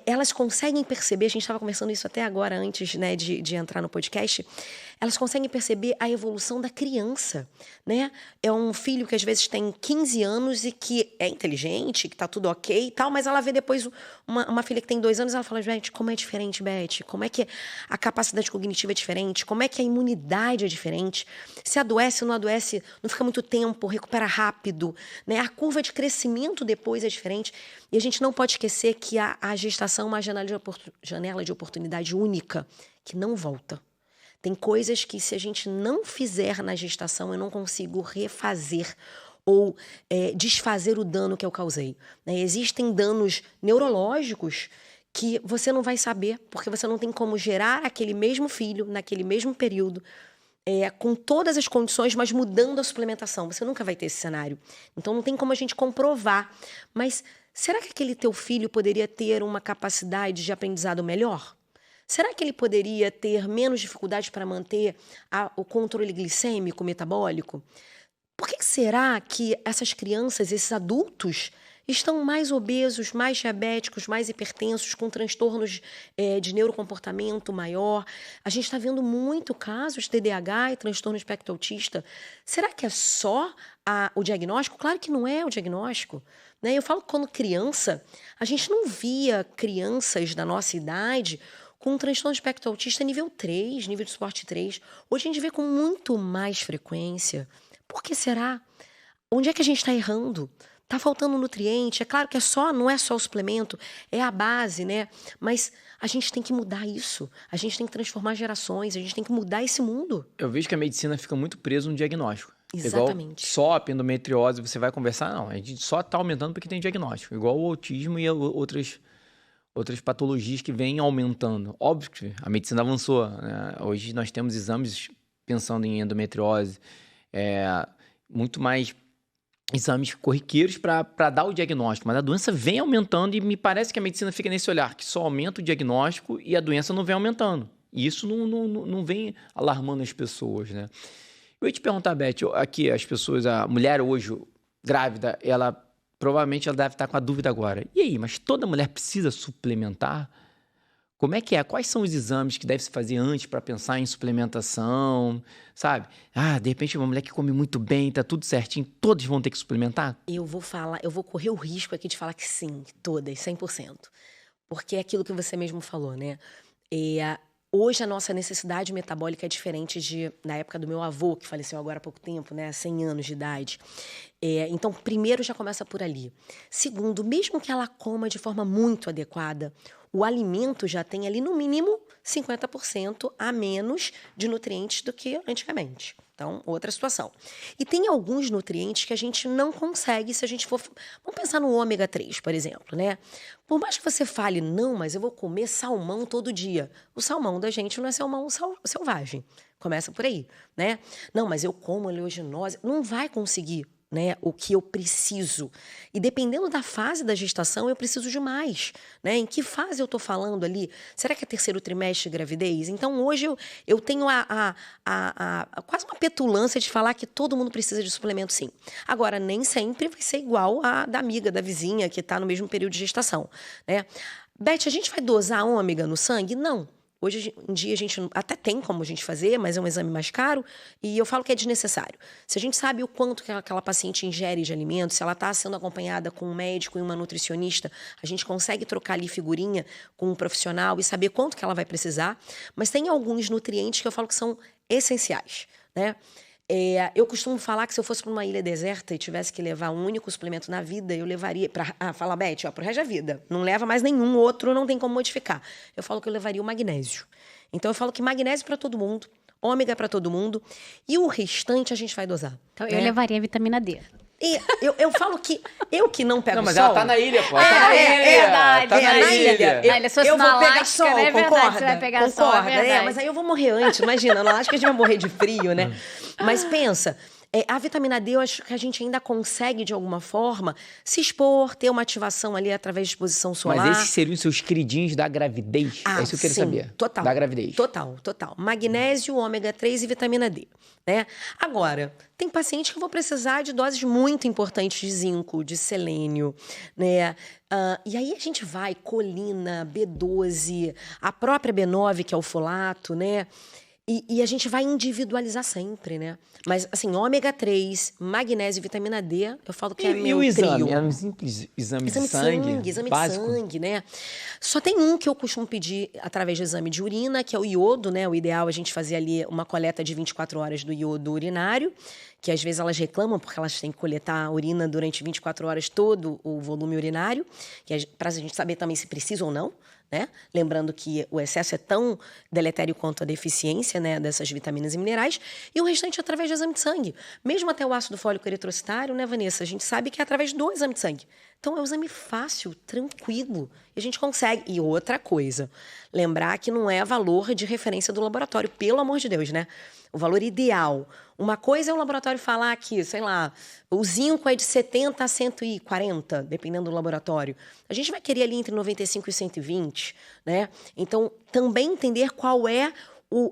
Elas conseguem perceber, a gente estava conversando isso até agora, antes, né, de entrar no podcast, elas conseguem perceber a evolução da criança, né? É um filho que às vezes tem 15 anos e que é inteligente, que tá tudo ok e tal, mas ela vê depois uma filha que tem 2 anos e ela fala, Beth, como é diferente, Beth? Como é que a capacidade cognitiva é diferente? Como é que a imunidade é diferente? Se adoece, não adoece, não fica muito tempo, recupera rápido, né? A curva de crescimento depois é diferente. E a gente não pode esquecer que a gestação é uma janela de oportunidade única que não volta. Tem coisas que, se a gente não fizer na gestação, eu não consigo refazer ou desfazer o dano que eu causei. Né? Existem danos neurológicos que você não vai saber, porque você não tem como gerar aquele mesmo filho, naquele mesmo período, com todas as condições, mas mudando a suplementação. Você nunca vai ter esse cenário. Então, não tem como a gente comprovar. Mas será que aquele teu filho poderia ter uma capacidade de aprendizado melhor? Será que ele poderia ter menos dificuldade para manter o controle glicêmico, metabólico? Por que será que essas crianças, esses adultos, estão mais obesos, mais diabéticos, mais hipertensos, com transtornos de neurocomportamento maior? A gente está vendo muito casos de TDAH e transtorno de espectro autista. Será que é só o diagnóstico? Claro que não é o diagnóstico. Né? Eu falo que quando criança, a gente não via crianças da nossa idade com transtorno de espectro autista nível 3, nível de suporte 3. Hoje a gente vê com muito mais frequência. Por que será? Onde é que a gente está errando? Está faltando nutriente? É claro que não é só o suplemento, é a base, né? Mas a gente tem que mudar isso. A gente tem que transformar gerações, a gente tem que mudar esse mundo. Eu vejo que a medicina fica muito presa no diagnóstico. Exatamente. Igual só a endometriose, você vai conversar, não. A gente só está aumentando porque tem diagnóstico. Igual o autismo e outras outras patologias que vêm aumentando. Óbvio que a medicina avançou, né? Hoje nós temos exames, pensando em endometriose, muito mais exames corriqueiros para dar o diagnóstico, mas a doença vem aumentando e me parece que a medicina fica nesse olhar, que só aumenta o diagnóstico e a doença não vem aumentando. E isso não vem alarmando as pessoas, né? Eu ia te perguntar, Beth, aqui as pessoas, a mulher hoje grávida, provavelmente ela deve estar com a dúvida agora. E aí, mas toda mulher precisa suplementar? Como é que é? Quais são os exames que deve se fazer antes para pensar em suplementação? Sabe? De repente uma mulher que come muito bem, tá tudo certinho, todas vão ter que suplementar? Eu vou correr o risco aqui de falar que sim, todas, 100%. Porque é aquilo que você mesmo falou, né? Hoje a nossa necessidade metabólica é diferente na época do meu avô, que faleceu agora há pouco tempo, né? 100 anos de idade. Então, primeiro já começa por ali. Segundo, mesmo que ela coma de forma muito adequada, o alimento já tem ali no mínimo 50% a menos de nutrientes do que antigamente. Então, outra situação. E tem alguns nutrientes que a gente não consegue se a gente for... Vamos pensar no ômega 3, por exemplo, né? Por mais que você fale, não, mas eu vou comer salmão todo dia. O salmão da gente não é salmão selvagem. Começa por aí, né? Não, mas eu como oleaginose. Não vai conseguir, né, o que eu preciso. E dependendo da fase da gestação, eu preciso de mais, né? Em que fase eu estou falando ali? Será que é terceiro trimestre de gravidez? Então, hoje eu tenho quase uma petulância de falar que todo mundo precisa de suplemento, sim. Agora, nem sempre vai ser igual a da amiga, da vizinha, que está no mesmo período de gestação, né? Beth, a gente vai dosar ômega no sangue? Não. Hoje em dia a gente até tem como a gente fazer, mas é um exame mais caro e eu falo que é desnecessário. Se a gente sabe o quanto que aquela paciente ingere de alimentos, se ela está sendo acompanhada com um médico e uma nutricionista, a gente consegue trocar ali figurinha com um profissional e saber quanto que ela vai precisar. Mas tem alguns nutrientes que eu falo que são essenciais, né? Eu costumo falar que se eu fosse para uma ilha deserta e tivesse que levar um único suplemento na vida, eu levaria fala, Beth, pro resto da vida, não leva mais nenhum outro, não tem como modificar. Eu falo que eu levaria o magnésio. Então eu falo que magnésio para todo mundo, ômega para todo mundo e o restante a gente vai dosar. Então eu levaria a vitamina D. E eu falo que eu que não pego não, mas sol... ela tá na ilha, pô. Tá verdade. Tá na ilha. Eu vou pegar sol, é verdade, concorda? você vai pegar sol, é verdade. Mas aí eu vou morrer antes, imagina. Não acho que a gente vai morrer de frio, né? Mas pensa... a vitamina D, eu acho que a gente ainda consegue, de alguma forma, se expor, ter uma ativação ali através de exposição solar. Mas esses seriam os seus queridinhos da gravidez? É isso que eu queria saber. Total. Da gravidez. Total. Magnésio, ômega 3 e vitamina D, né? Agora, tem paciente que vão precisar de doses muito importantes de zinco, de selênio, né? E aí a gente vai, colina, B12, a própria B9, que é o folato, né? E a gente vai individualizar sempre, né? Mas, assim, ômega 3, magnésio e vitamina D, eu falo que é meu trio. Exame? É um simples exame de sangue? Exame básico. de sangue, né? Só tem um que eu costumo pedir através de exame de urina, que é o iodo, né? O ideal é a gente fazer ali uma coleta de 24 horas do iodo urinário, que às vezes elas reclamam porque elas têm que coletar a urina durante 24 horas todo o volume urinário, que é para a gente saber também se precisa ou não, né? Lembrando que o excesso é tão deletério quanto a deficiência, né, dessas vitaminas e minerais, e o restante é através de exame de sangue. Mesmo até o ácido fólico eritrocitário, né, Vanessa? A gente sabe que é através do exame de sangue. Então, é um exame fácil, tranquilo, e a gente consegue. E outra coisa, lembrar que não é valor de referência do laboratório, pelo amor de Deus, né? O valor ideal. Uma coisa é o laboratório falar que, sei lá, o zinco é de 70 a 140, dependendo do laboratório. A gente vai querer ali entre 95 e 120, né? Então, também entender qual é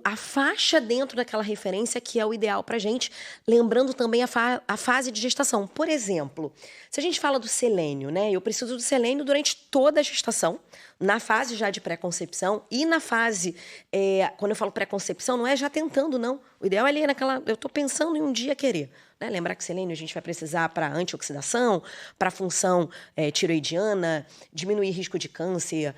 a faixa dentro daquela referência que é o ideal para a gente, lembrando também a fase de gestação. Por exemplo, se a gente fala do selênio, né? Eu preciso do selênio durante toda a gestação, na fase já de pré-concepção e na fase, quando eu falo pré-concepção, não é já tentando, não. O ideal é ali naquela, eu estou pensando em um dia querer. Né? Lembrar que selênio a gente vai precisar para antioxidação, para função tiroidiana, diminuir risco de câncer,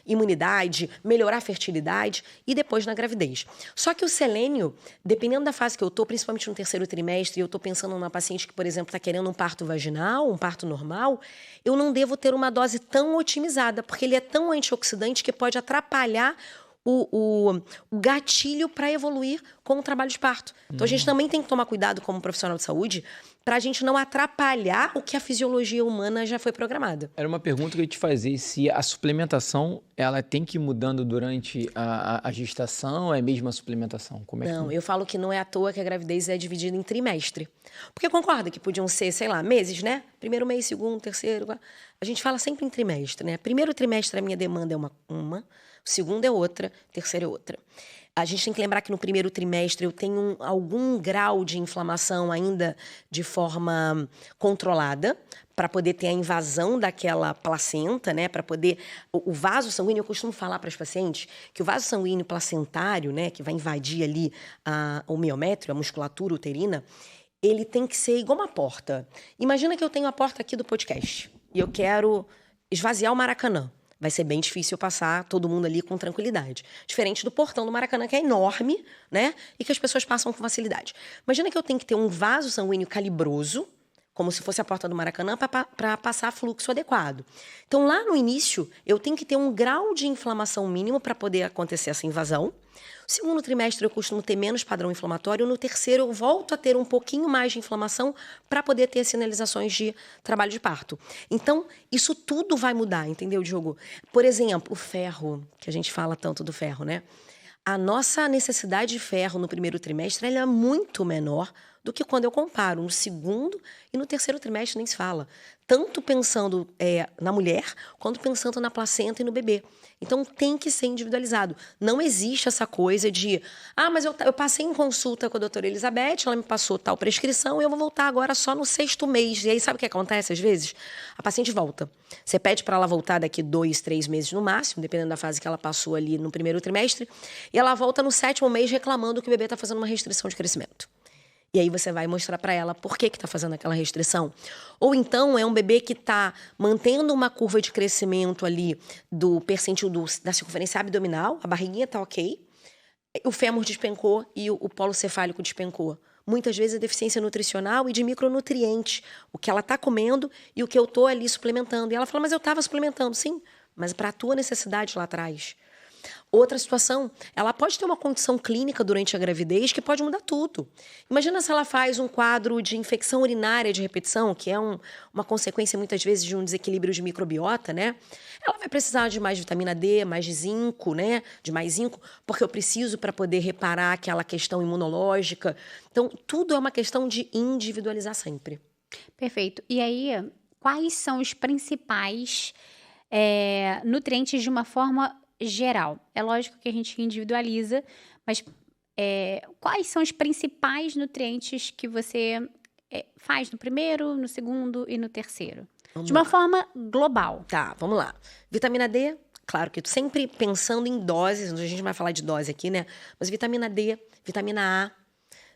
imunidade, melhorar a fertilidade e depois na gravidez. Só que o selênio, dependendo da fase que eu estou, principalmente no terceiro trimestre, e eu estou pensando numa paciente que, por exemplo, está querendo um parto vaginal, um parto normal, eu não devo ter uma dose tão otimizada, porque ele é tão antioxidante que pode atrapalhar o gatilho para evoluir com o trabalho de parto. Então, a gente também tem que tomar cuidado como profissional de saúde para a gente não atrapalhar o que a fisiologia humana já foi programada. Era uma pergunta que eu ia te fazer, se a suplementação ela tem que ir mudando durante a gestação, é a mesma suplementação? Como é que... Não, eu falo que não é à toa que a gravidez é dividida em trimestre. Porque concorda que podiam ser, sei lá, meses, né? Primeiro mês, segundo, terceiro. A gente fala sempre em trimestre, né? Primeiro trimestre a minha demanda é uma, o segundo é outra, o terceiro é outra. A gente tem que lembrar que no primeiro trimestre eu tenho algum grau de inflamação ainda de forma controlada, para poder ter a invasão daquela placenta, né? Para poder... O vaso sanguíneo, eu costumo falar para as pacientes que o vaso sanguíneo placentário, né? Que vai invadir ali o miométrio, a musculatura uterina, ele tem que ser igual uma porta. Imagina que eu tenho a porta aqui do podcast e eu quero esvaziar o Maracanã. Vai ser bem difícil eu passar todo mundo ali com tranquilidade. Diferente do portão do Maracanã, que é enorme, né? E que as pessoas passam com facilidade. Imagina que eu tenho que ter um vaso sanguíneo calibroso, como se fosse a porta do Maracanã, para passar fluxo adequado. Então, lá no início, eu tenho que ter um grau de inflamação mínimo para poder acontecer essa invasão. No segundo trimestre, eu costumo ter menos padrão inflamatório. No terceiro, eu volto a ter um pouquinho mais de inflamação para poder ter sinalizações de trabalho de parto. Então, isso tudo vai mudar, entendeu, Diogo? Por exemplo, o ferro, que a gente fala tanto do ferro, né? A nossa necessidade de ferro no primeiro trimestre ela é muito menor do que quando eu comparo no segundo e no terceiro trimestre, nem se fala. Tanto pensando na mulher, quanto pensando na placenta e no bebê. Então, tem que ser individualizado. Não existe essa coisa de... mas eu passei em consulta com a doutora Elizabeth, ela me passou tal prescrição e eu vou voltar agora só no 6º mês. E aí, sabe o que acontece às vezes? A paciente volta. Você pede para ela voltar daqui 2, 3 meses no máximo, dependendo da fase que ela passou ali no primeiro trimestre, e ela volta no 7º mês reclamando que o bebê está fazendo uma restrição de crescimento. E aí você vai mostrar para ela por que está fazendo aquela restrição. Ou então é um bebê que está mantendo uma curva de crescimento ali do percentil da circunferência abdominal, a barriguinha está ok, o fêmur despencou e o polo cefálico despencou. Muitas vezes é deficiência nutricional e de micronutrientes, o que ela está comendo e o que eu estou ali suplementando. E ela fala, mas eu estava suplementando. Sim, mas para a tua necessidade lá atrás. Outra situação, ela pode ter uma condição clínica durante a gravidez que pode mudar tudo. Imagina se ela faz um quadro de infecção urinária de repetição, que é uma consequência muitas vezes de um desequilíbrio de microbiota, né? Ela vai precisar de mais vitamina D, mais zinco, né? De mais zinco, porque eu preciso para poder reparar aquela questão imunológica. Então, tudo é uma questão de individualizar sempre. Perfeito. E aí, quais são os principais nutrientes de uma forma geral? É lógico que a gente individualiza, mas quais são os principais nutrientes que você faz no primeiro, no segundo e no terceiro? De uma forma global. Tá, vamos lá. Vitamina D, claro que sempre pensando em doses, a gente vai falar de dose aqui, né? Mas vitamina D, vitamina A,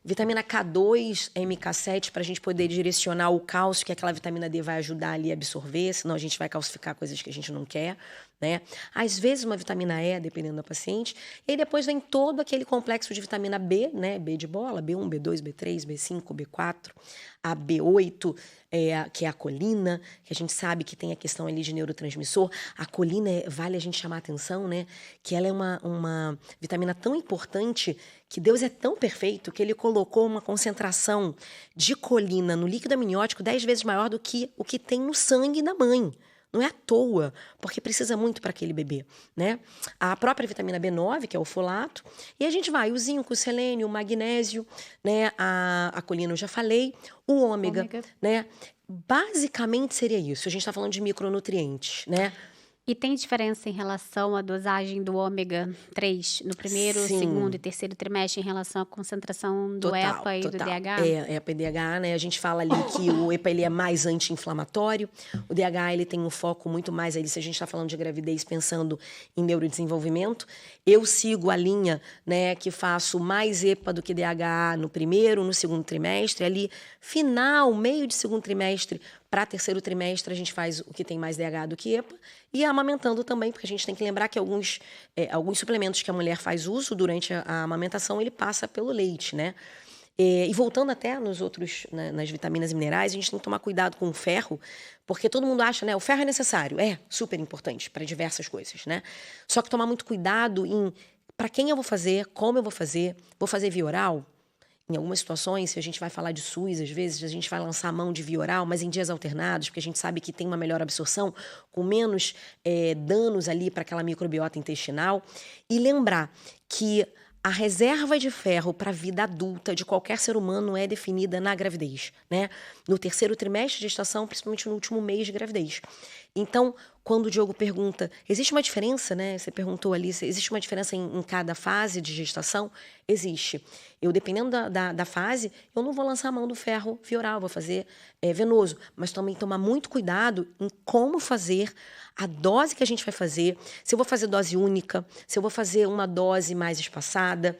vitamina K2, MK7, para a gente poder direcionar o cálcio que aquela vitamina D vai ajudar ali a absorver, senão a gente vai calcificar coisas que a gente não quer, né? Às vezes uma vitamina E, dependendo da paciente, e aí depois vem todo aquele complexo de vitamina B, né? B de bola, B1, B2, B3, B5, B4, a B8, que é a colina, que a gente sabe que tem a questão ali de neurotransmissor. A colina, vale a gente chamar a atenção, né? Que ela é uma vitamina tão importante que Deus é tão perfeito que ele colocou uma concentração de colina no líquido amniótico 10 vezes maior do que o que tem no sangue da mãe. Não é à toa, porque precisa muito para aquele bebê, né? A própria vitamina B9, que é o folato, e a gente vai, o zinco, o selênio, o magnésio, né? A colina eu já falei, o ômega, né? Basicamente seria isso, a gente está falando de micronutrientes, né? E tem diferença em relação à dosagem do ômega 3 no primeiro, Sim. segundo e terceiro trimestre em relação à concentração do EPA e do DH? EPA e DH, né? A gente fala ali que o EPA ele é mais anti-inflamatório, o DH ele tem um foco muito mais ali, se a gente está falando de gravidez pensando em neurodesenvolvimento. Eu sigo a linha, né, que faço mais EPA do que DH no primeiro, no segundo trimestre, ali final, meio de segundo trimestre, para terceiro trimestre, a gente faz o que tem mais DH do que EPA. E amamentando também, porque a gente tem que lembrar que alguns suplementos que a mulher faz uso durante a amamentação, ele passa pelo leite, né? E voltando até nos outros, né, nas vitaminas e minerais, a gente tem que tomar cuidado com o ferro, porque todo mundo acha, né? O ferro é necessário, é super importante para diversas coisas, né? Só que tomar muito cuidado em para quem eu vou fazer, como eu vou fazer via oral. em algumas situações, se a gente vai falar de SUS, às vezes a gente vai lançar a mão de via oral, mas em dias alternados, porque a gente sabe que tem uma melhor absorção, com menos danos ali para aquela microbiota intestinal. E lembrar que a reserva de ferro para a vida adulta de qualquer ser humano é definida na gravidez, né? No terceiro trimestre de gestação, principalmente no último mês de gravidez. Então, quando o Diogo pergunta, existe uma diferença, né? Você perguntou ali, existe uma diferença em cada fase de gestação? Existe. Eu, dependendo da fase, eu não vou lançar a mão do ferro via oral, vou fazer venoso. Mas também tomar muito cuidado em como fazer, a dose que a gente vai fazer, se eu vou fazer dose única, se eu vou fazer uma dose mais espaçada,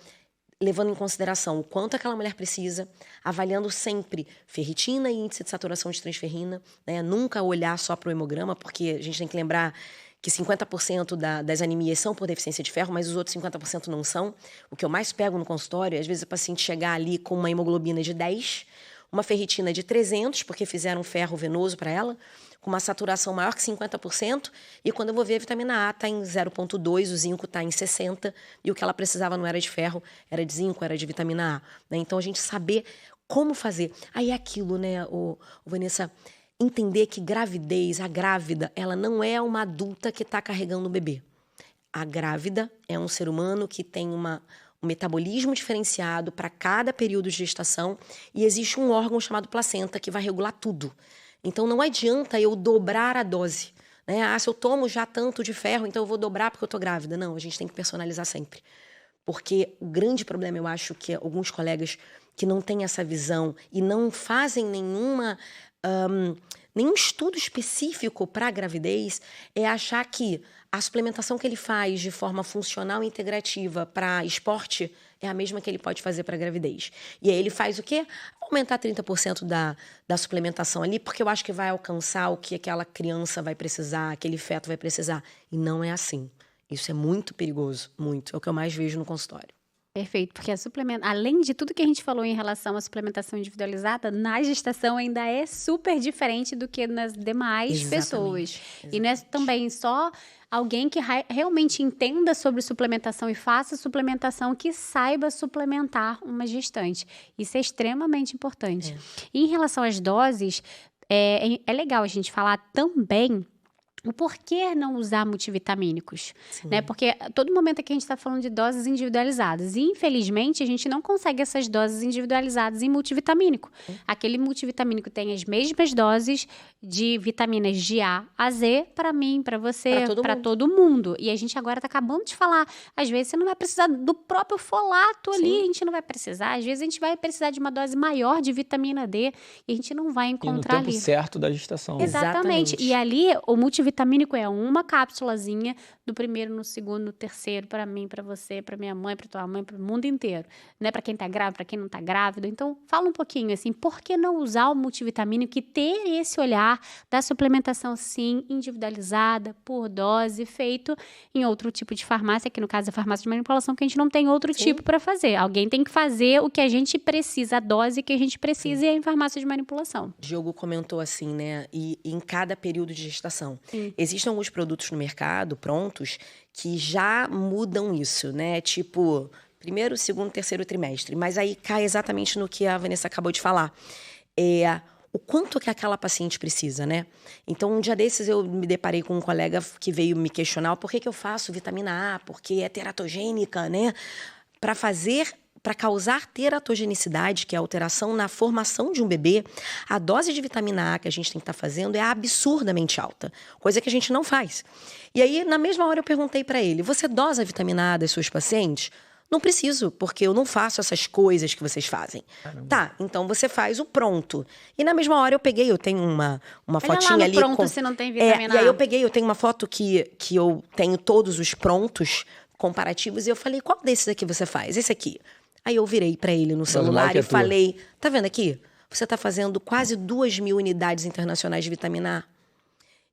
levando em consideração o quanto aquela mulher precisa, avaliando sempre ferritina e índice de saturação de transferrina, né? Nunca olhar só para o hemograma, porque a gente tem que lembrar que 50% das anemias são por deficiência de ferro, mas os outros 50% não são. O que eu mais pego no consultório, às vezes o paciente chegar ali com uma hemoglobina de 10, uma ferritina de 300, porque fizeram ferro venoso para ela, com uma saturação maior que 50%, e quando eu vou ver, a vitamina A está em 0,2, o zinco está em 60, e o que ela precisava não era de ferro, era de zinco, era de vitamina A. Né? Então, a gente saber como fazer. Aí é aquilo, né, Vanessa, entender que gravidez, a grávida, ela não é uma adulta que está carregando um bebê. A grávida é um ser humano que tem um metabolismo diferenciado para cada período de gestação, e existe um órgão chamado placenta que vai regular tudo. Então, não adianta eu dobrar a dose. Né? Se eu tomo já tanto de ferro, então eu vou dobrar porque eu estou grávida. Não, a gente tem que personalizar sempre. Porque o grande problema, eu acho, que alguns colegas que não têm essa visão e não fazem nenhum estudo específico para a gravidez é achar que a suplementação que ele faz de forma funcional e integrativa para esporte é a mesma que ele pode fazer para a gravidez. E aí ele faz o quê? Aumentar 30% da suplementação ali, porque eu acho que vai alcançar o que aquela criança vai precisar, aquele feto vai precisar. E não é assim. Isso é muito perigoso, muito. É o que eu mais vejo no consultório. Perfeito, porque além de tudo que a gente falou em relação à suplementação individualizada, na gestação ainda é super diferente do que nas demais pessoas. Exatamente. E não é também só alguém que realmente entenda sobre suplementação e faça suplementação, que saiba suplementar uma gestante. Isso é extremamente importante. E em relação às doses, é legal a gente falar também o porquê não usar multivitamínicos, né? Porque a todo momento aqui a gente está falando de doses individualizadas. E, infelizmente, a gente não consegue essas doses individualizadas em multivitamínico. Aquele multivitamínico tem as mesmas doses de vitaminas de A a Z para mim, para você, para todo mundo. E a gente agora está acabando de falar. Às vezes, você não vai precisar do próprio folato ali, a gente não vai precisar. Às vezes, a gente vai precisar de uma dose maior de vitamina D e a gente não vai encontrar ali. E no tempo certo da gestação. Exatamente. E ali, o multivitamínico é uma cápsulazinha do primeiro, no segundo, no terceiro, para mim, para você, para minha mãe, para tua mãe, para o mundo inteiro, né? Para quem tá grávido, para quem não tá grávido. Então, fala um pouquinho assim, por que não usar o multivitamínico e ter esse olhar da suplementação, sim, individualizada, por dose, feito em outro tipo de farmácia, que no caso é a farmácia de manipulação, que a gente não tem outro tipo para fazer. Alguém tem que fazer o que a gente precisa, a dose que a gente precisa, e é em farmácia de manipulação. Diogo comentou assim, né? E em cada período de gestação. Existem alguns produtos no mercado prontos que já mudam isso, né? Tipo, primeiro, segundo, terceiro trimestre. Mas aí cai exatamente no que a Vanessa acabou de falar. O quanto que aquela paciente precisa, né? Então, um dia desses eu me deparei com um colega que veio me questionar por que eu faço vitamina A, porque é teratogênica, né? Para causar teratogenicidade, que é a alteração na formação de um bebê, a dose de vitamina A que a gente tem que estar fazendo é absurdamente alta, coisa que a gente não faz. E aí, na mesma hora, eu perguntei para ele, você dosa a vitamina A das suas pacientes? Não preciso, porque eu não faço essas coisas que vocês fazem. Caramba. Tá, então você faz o pronto. E na mesma hora eu tenho uma fotinha lá ali. Pronto, se não tem vitamina A. E aí eu tenho uma foto que eu tenho todos os prontos comparativos, e eu falei, qual desses aqui você faz? Esse aqui. Aí eu virei para ele no celular e falei, tá vendo aqui? Você tá fazendo quase 2.000 unidades internacionais de vitamina A.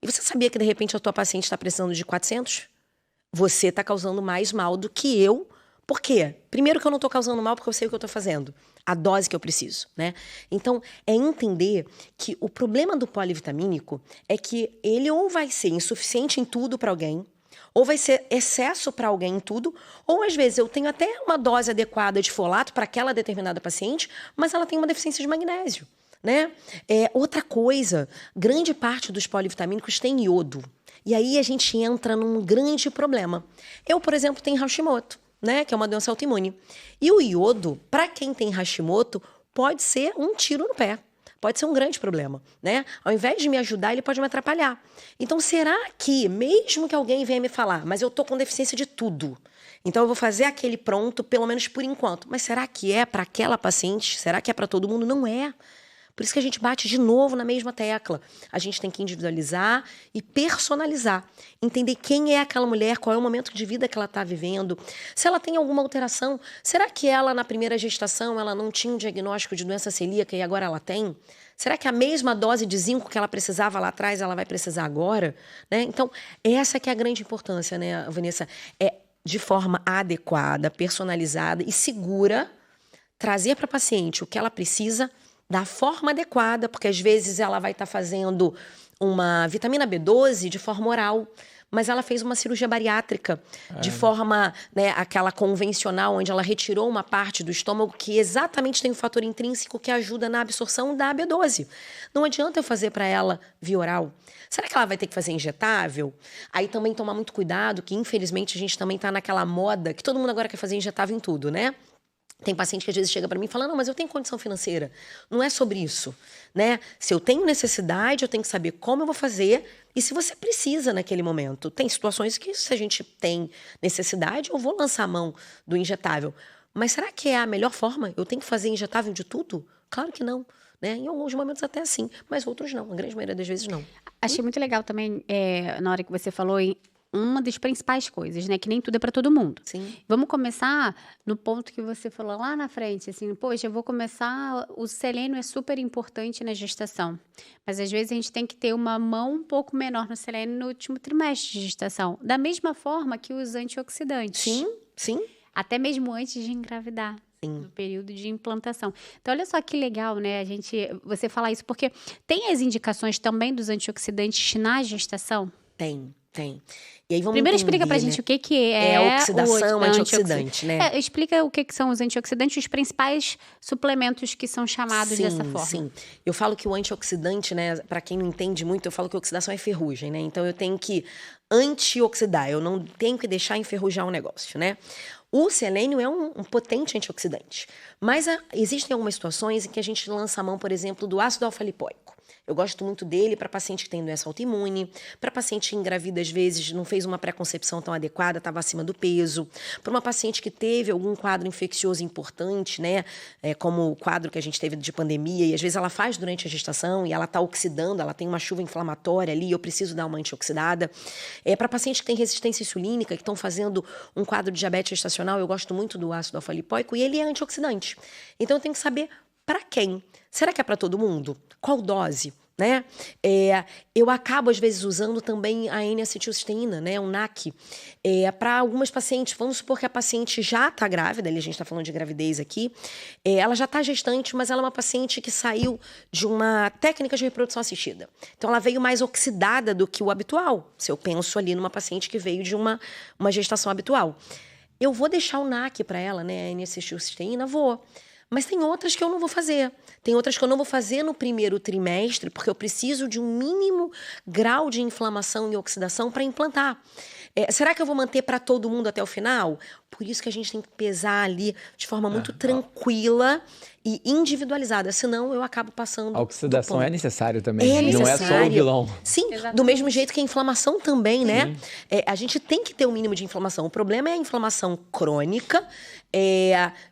E você sabia que, de repente, a tua paciente está precisando de 400? Você está causando mais mal do que eu. Por quê? Primeiro que eu não estou causando mal porque eu sei o que eu estou fazendo. A dose que eu preciso, né? Então, é entender que o problema do polivitamínico é que ele ou vai ser insuficiente em tudo para alguém, Ou vai ser excesso para alguém em tudo, ou às vezes eu tenho até uma dose adequada de folato para aquela determinada paciente, mas ela tem uma deficiência de magnésio, né? Outra coisa, grande parte dos polivitamínicos tem iodo. E aí a gente entra num grande problema. Eu, por exemplo, tenho Hashimoto, né? Que é uma doença autoimune. E o iodo, para quem tem Hashimoto, pode ser um tiro no pé. Pode ser um grande problema, né? Ao invés de me ajudar, ele pode me atrapalhar. Então, será que, mesmo que alguém venha me falar, mas eu tô com deficiência de tudo, então eu vou fazer aquele pronto, pelo menos por enquanto. Mas será que é para aquela paciente? Será que é para todo mundo? Não é. Por isso que a gente bate de novo na mesma tecla. A gente tem que individualizar e personalizar. Entender quem é aquela mulher, qual é o momento de vida que ela está vivendo. Se ela tem alguma alteração, será que ela, na primeira gestação, ela não tinha um diagnóstico de doença celíaca e agora ela tem? Será que a mesma dose de zinco que ela precisava lá atrás, ela vai precisar agora? Né? Então, essa que é a grande importância, né, Vanessa? É, de forma adequada, personalizada e segura, trazer para a paciente o que ela precisa da forma adequada, porque às vezes ela vai estar fazendo uma vitamina B12 de forma oral, mas ela fez uma cirurgia bariátrica de forma, né, aquela convencional, onde ela retirou uma parte do estômago que exatamente tem um fator intrínseco que ajuda na absorção da B12. Não adianta eu fazer para ela via oral. Será que ela vai ter que fazer injetável? Aí também tomar muito cuidado, que infelizmente a gente também está naquela moda que todo mundo agora quer fazer injetável em tudo, né? Tem paciente que às vezes chega para mim e fala, não, mas eu tenho condição financeira. Não é sobre isso, né? Se eu tenho necessidade, eu tenho que saber como eu vou fazer e se você precisa naquele momento. Tem situações que, se a gente tem necessidade, eu vou lançar a mão do injetável. Mas será que é a melhor forma? Eu tenho que fazer injetável de tudo? Claro que não, né? Em alguns momentos até sim, mas outros não. A grande maioria das vezes não. Achei muito legal também, na hora que você falou uma das principais coisas, né? Que nem tudo é para todo mundo. Sim. Vamos começar no ponto que você falou lá na frente, assim, poxa, eu vou começar, o selênio é super importante na gestação, mas às vezes a gente tem que ter uma mão um pouco menor no selênio no último trimestre de gestação, da mesma forma que os antioxidantes. Sim, sim. Até mesmo antes de engravidar. Sim. No período de implantação. Então, olha só que legal, né? Você falar isso, porque tem as indicações também dos antioxidantes na gestação? Tem. E aí vamos Primeiro entender, explica pra gente o que é a oxidação antioxidante, né? Explica o que são os antioxidantes, os principais suplementos que são chamados dessa forma. Sim, eu falo que o antioxidante, né, para quem não entende muito, eu falo que a oxidação é ferrugem, né? Então eu tenho que antioxidar, eu não tenho que deixar enferrujar o negócio, né? O selênio é um potente antioxidante, mas existem algumas situações em que a gente lança a mão, por exemplo, do ácido alfa-lipoico. Eu gosto muito dele para paciente que tem doença autoimune, para paciente engravida, às vezes, não fez uma pré-concepção tão adequada, estava acima do peso, para uma paciente que teve algum quadro infeccioso importante, né, como o quadro que a gente teve de pandemia, e às vezes ela faz durante a gestação e ela está oxidando, ela tem uma chuva inflamatória ali, eu preciso dar uma antioxidada. Para paciente que tem resistência insulínica, que estão fazendo um quadro de diabetes gestacional, eu gosto muito do ácido alfa-lipoico e ele é antioxidante. Então eu tenho que saber para quem. Será que é para todo mundo? Qual dose? Né? Eu acabo, às vezes, usando também a N-acetilcisteína, né? Um NAC, para algumas pacientes. Vamos supor que a paciente já está grávida, ali a gente está falando de gravidez aqui, ela já está gestante, mas ela é uma paciente que saiu de uma técnica de reprodução assistida. Então, ela veio mais oxidada do que o habitual, se eu penso ali numa paciente que veio de uma gestação habitual. Eu vou deixar o NAC para ela, né? A N-acetilcisteína, vou. Mas tem outras que eu não vou fazer. Tem outras que eu não vou fazer no primeiro trimestre, porque eu preciso de um mínimo grau de inflamação e oxidação para implantar. Será que eu vou manter para todo mundo até o final? Por isso que a gente tem que pesar ali de forma muito tranquila e individualizada, senão eu acabo passando. A oxidação é necessário também, é não é só o vilão. Sim, exatamente. Do mesmo jeito que a inflamação também, né? A gente tem que ter um mínimo de inflamação. O problema é a inflamação crônica,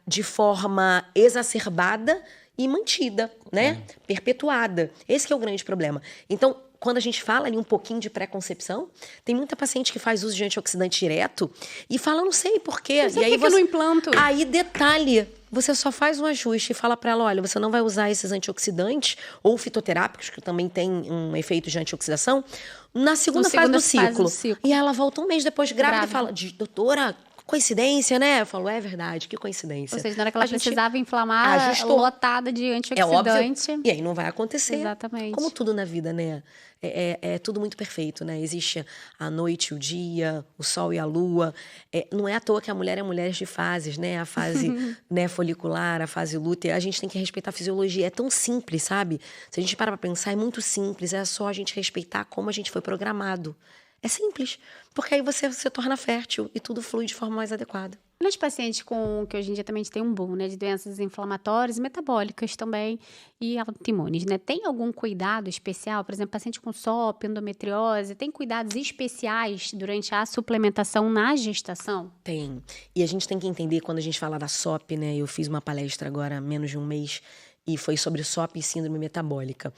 de forma exacerbada e mantida, né? Perpetuada. Esse que é o grande problema. Então, quando a gente fala ali um pouquinho de pré-concepção, tem muita paciente que faz uso de antioxidante direto e fala, não sei por quê. E aí você não implanto. Aí, detalhe, você só faz um ajuste e fala para ela, olha, você não vai usar esses antioxidantes ou fitoterápicos, que também tem um efeito de antioxidação, na segunda fase do ciclo. E ela volta um mês depois grávida e fala, doutora, coincidência, né? Eu falo, é verdade, que coincidência. Ou seja, na hora que ela A gente precisava inflamar, ajustou. lotada de É antioxidante. óbvio. E aí não vai acontecer. Exatamente. Como tudo na vida, né? É tudo muito perfeito, né? Existe a noite, o dia, o sol e a lua. Não é à toa que a mulher é mulher de fases, né? A fase né, folicular, a fase lútea. A gente tem que respeitar a fisiologia. É tão simples, sabe? Se a gente parar pra pensar, é muito simples. É só a gente respeitar como a gente foi programado. É simples. Porque aí você se torna fértil e tudo flui de forma mais adequada. Nos pacientes que hoje em dia também tem um boom, né, de doenças inflamatórias e metabólicas também e autoimunes, né? Tem algum cuidado especial? Por exemplo, paciente com SOP, endometriose, tem cuidados especiais durante a suplementação na gestação? Tem. E a gente tem que entender, quando a gente fala da SOP, né? Eu fiz uma palestra agora há menos de um mês e foi sobre SOP e síndrome metabólica.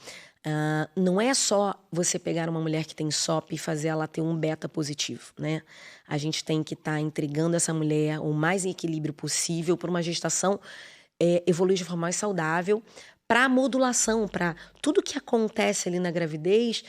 Não é só você pegar uma mulher que tem SOP e fazer ela ter um beta positivo, né? A gente tem que estar entregando essa mulher o mais em equilíbrio possível para uma gestação evoluir de forma mais saudável, para a modulação, para tudo que acontece ali na gravidez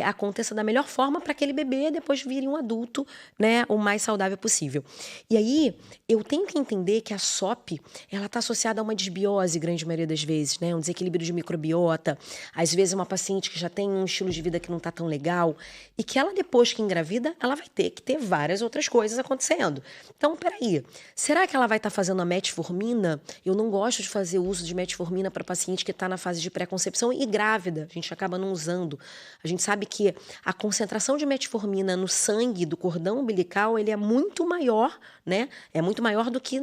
aconteça da melhor forma para aquele bebê depois vir um adulto, né, o mais saudável possível. E aí, eu tenho que entender que a SOP, ela está associada a uma desbiose, grande maioria das vezes, né, um desequilíbrio de microbiota, às vezes uma paciente que já tem um estilo de vida que não está tão legal, e que ela, depois que engravida, ela vai ter que ter várias outras coisas acontecendo. Então, peraí, será que ela vai estar fazendo a metformina? Eu não gosto de fazer uso de metformina para paciente que está na fase de pré-concepção e grávida, a gente acaba não usando. A gente sabe que a concentração de metformina no sangue do cordão umbilical, ele é muito maior, né? É muito maior do que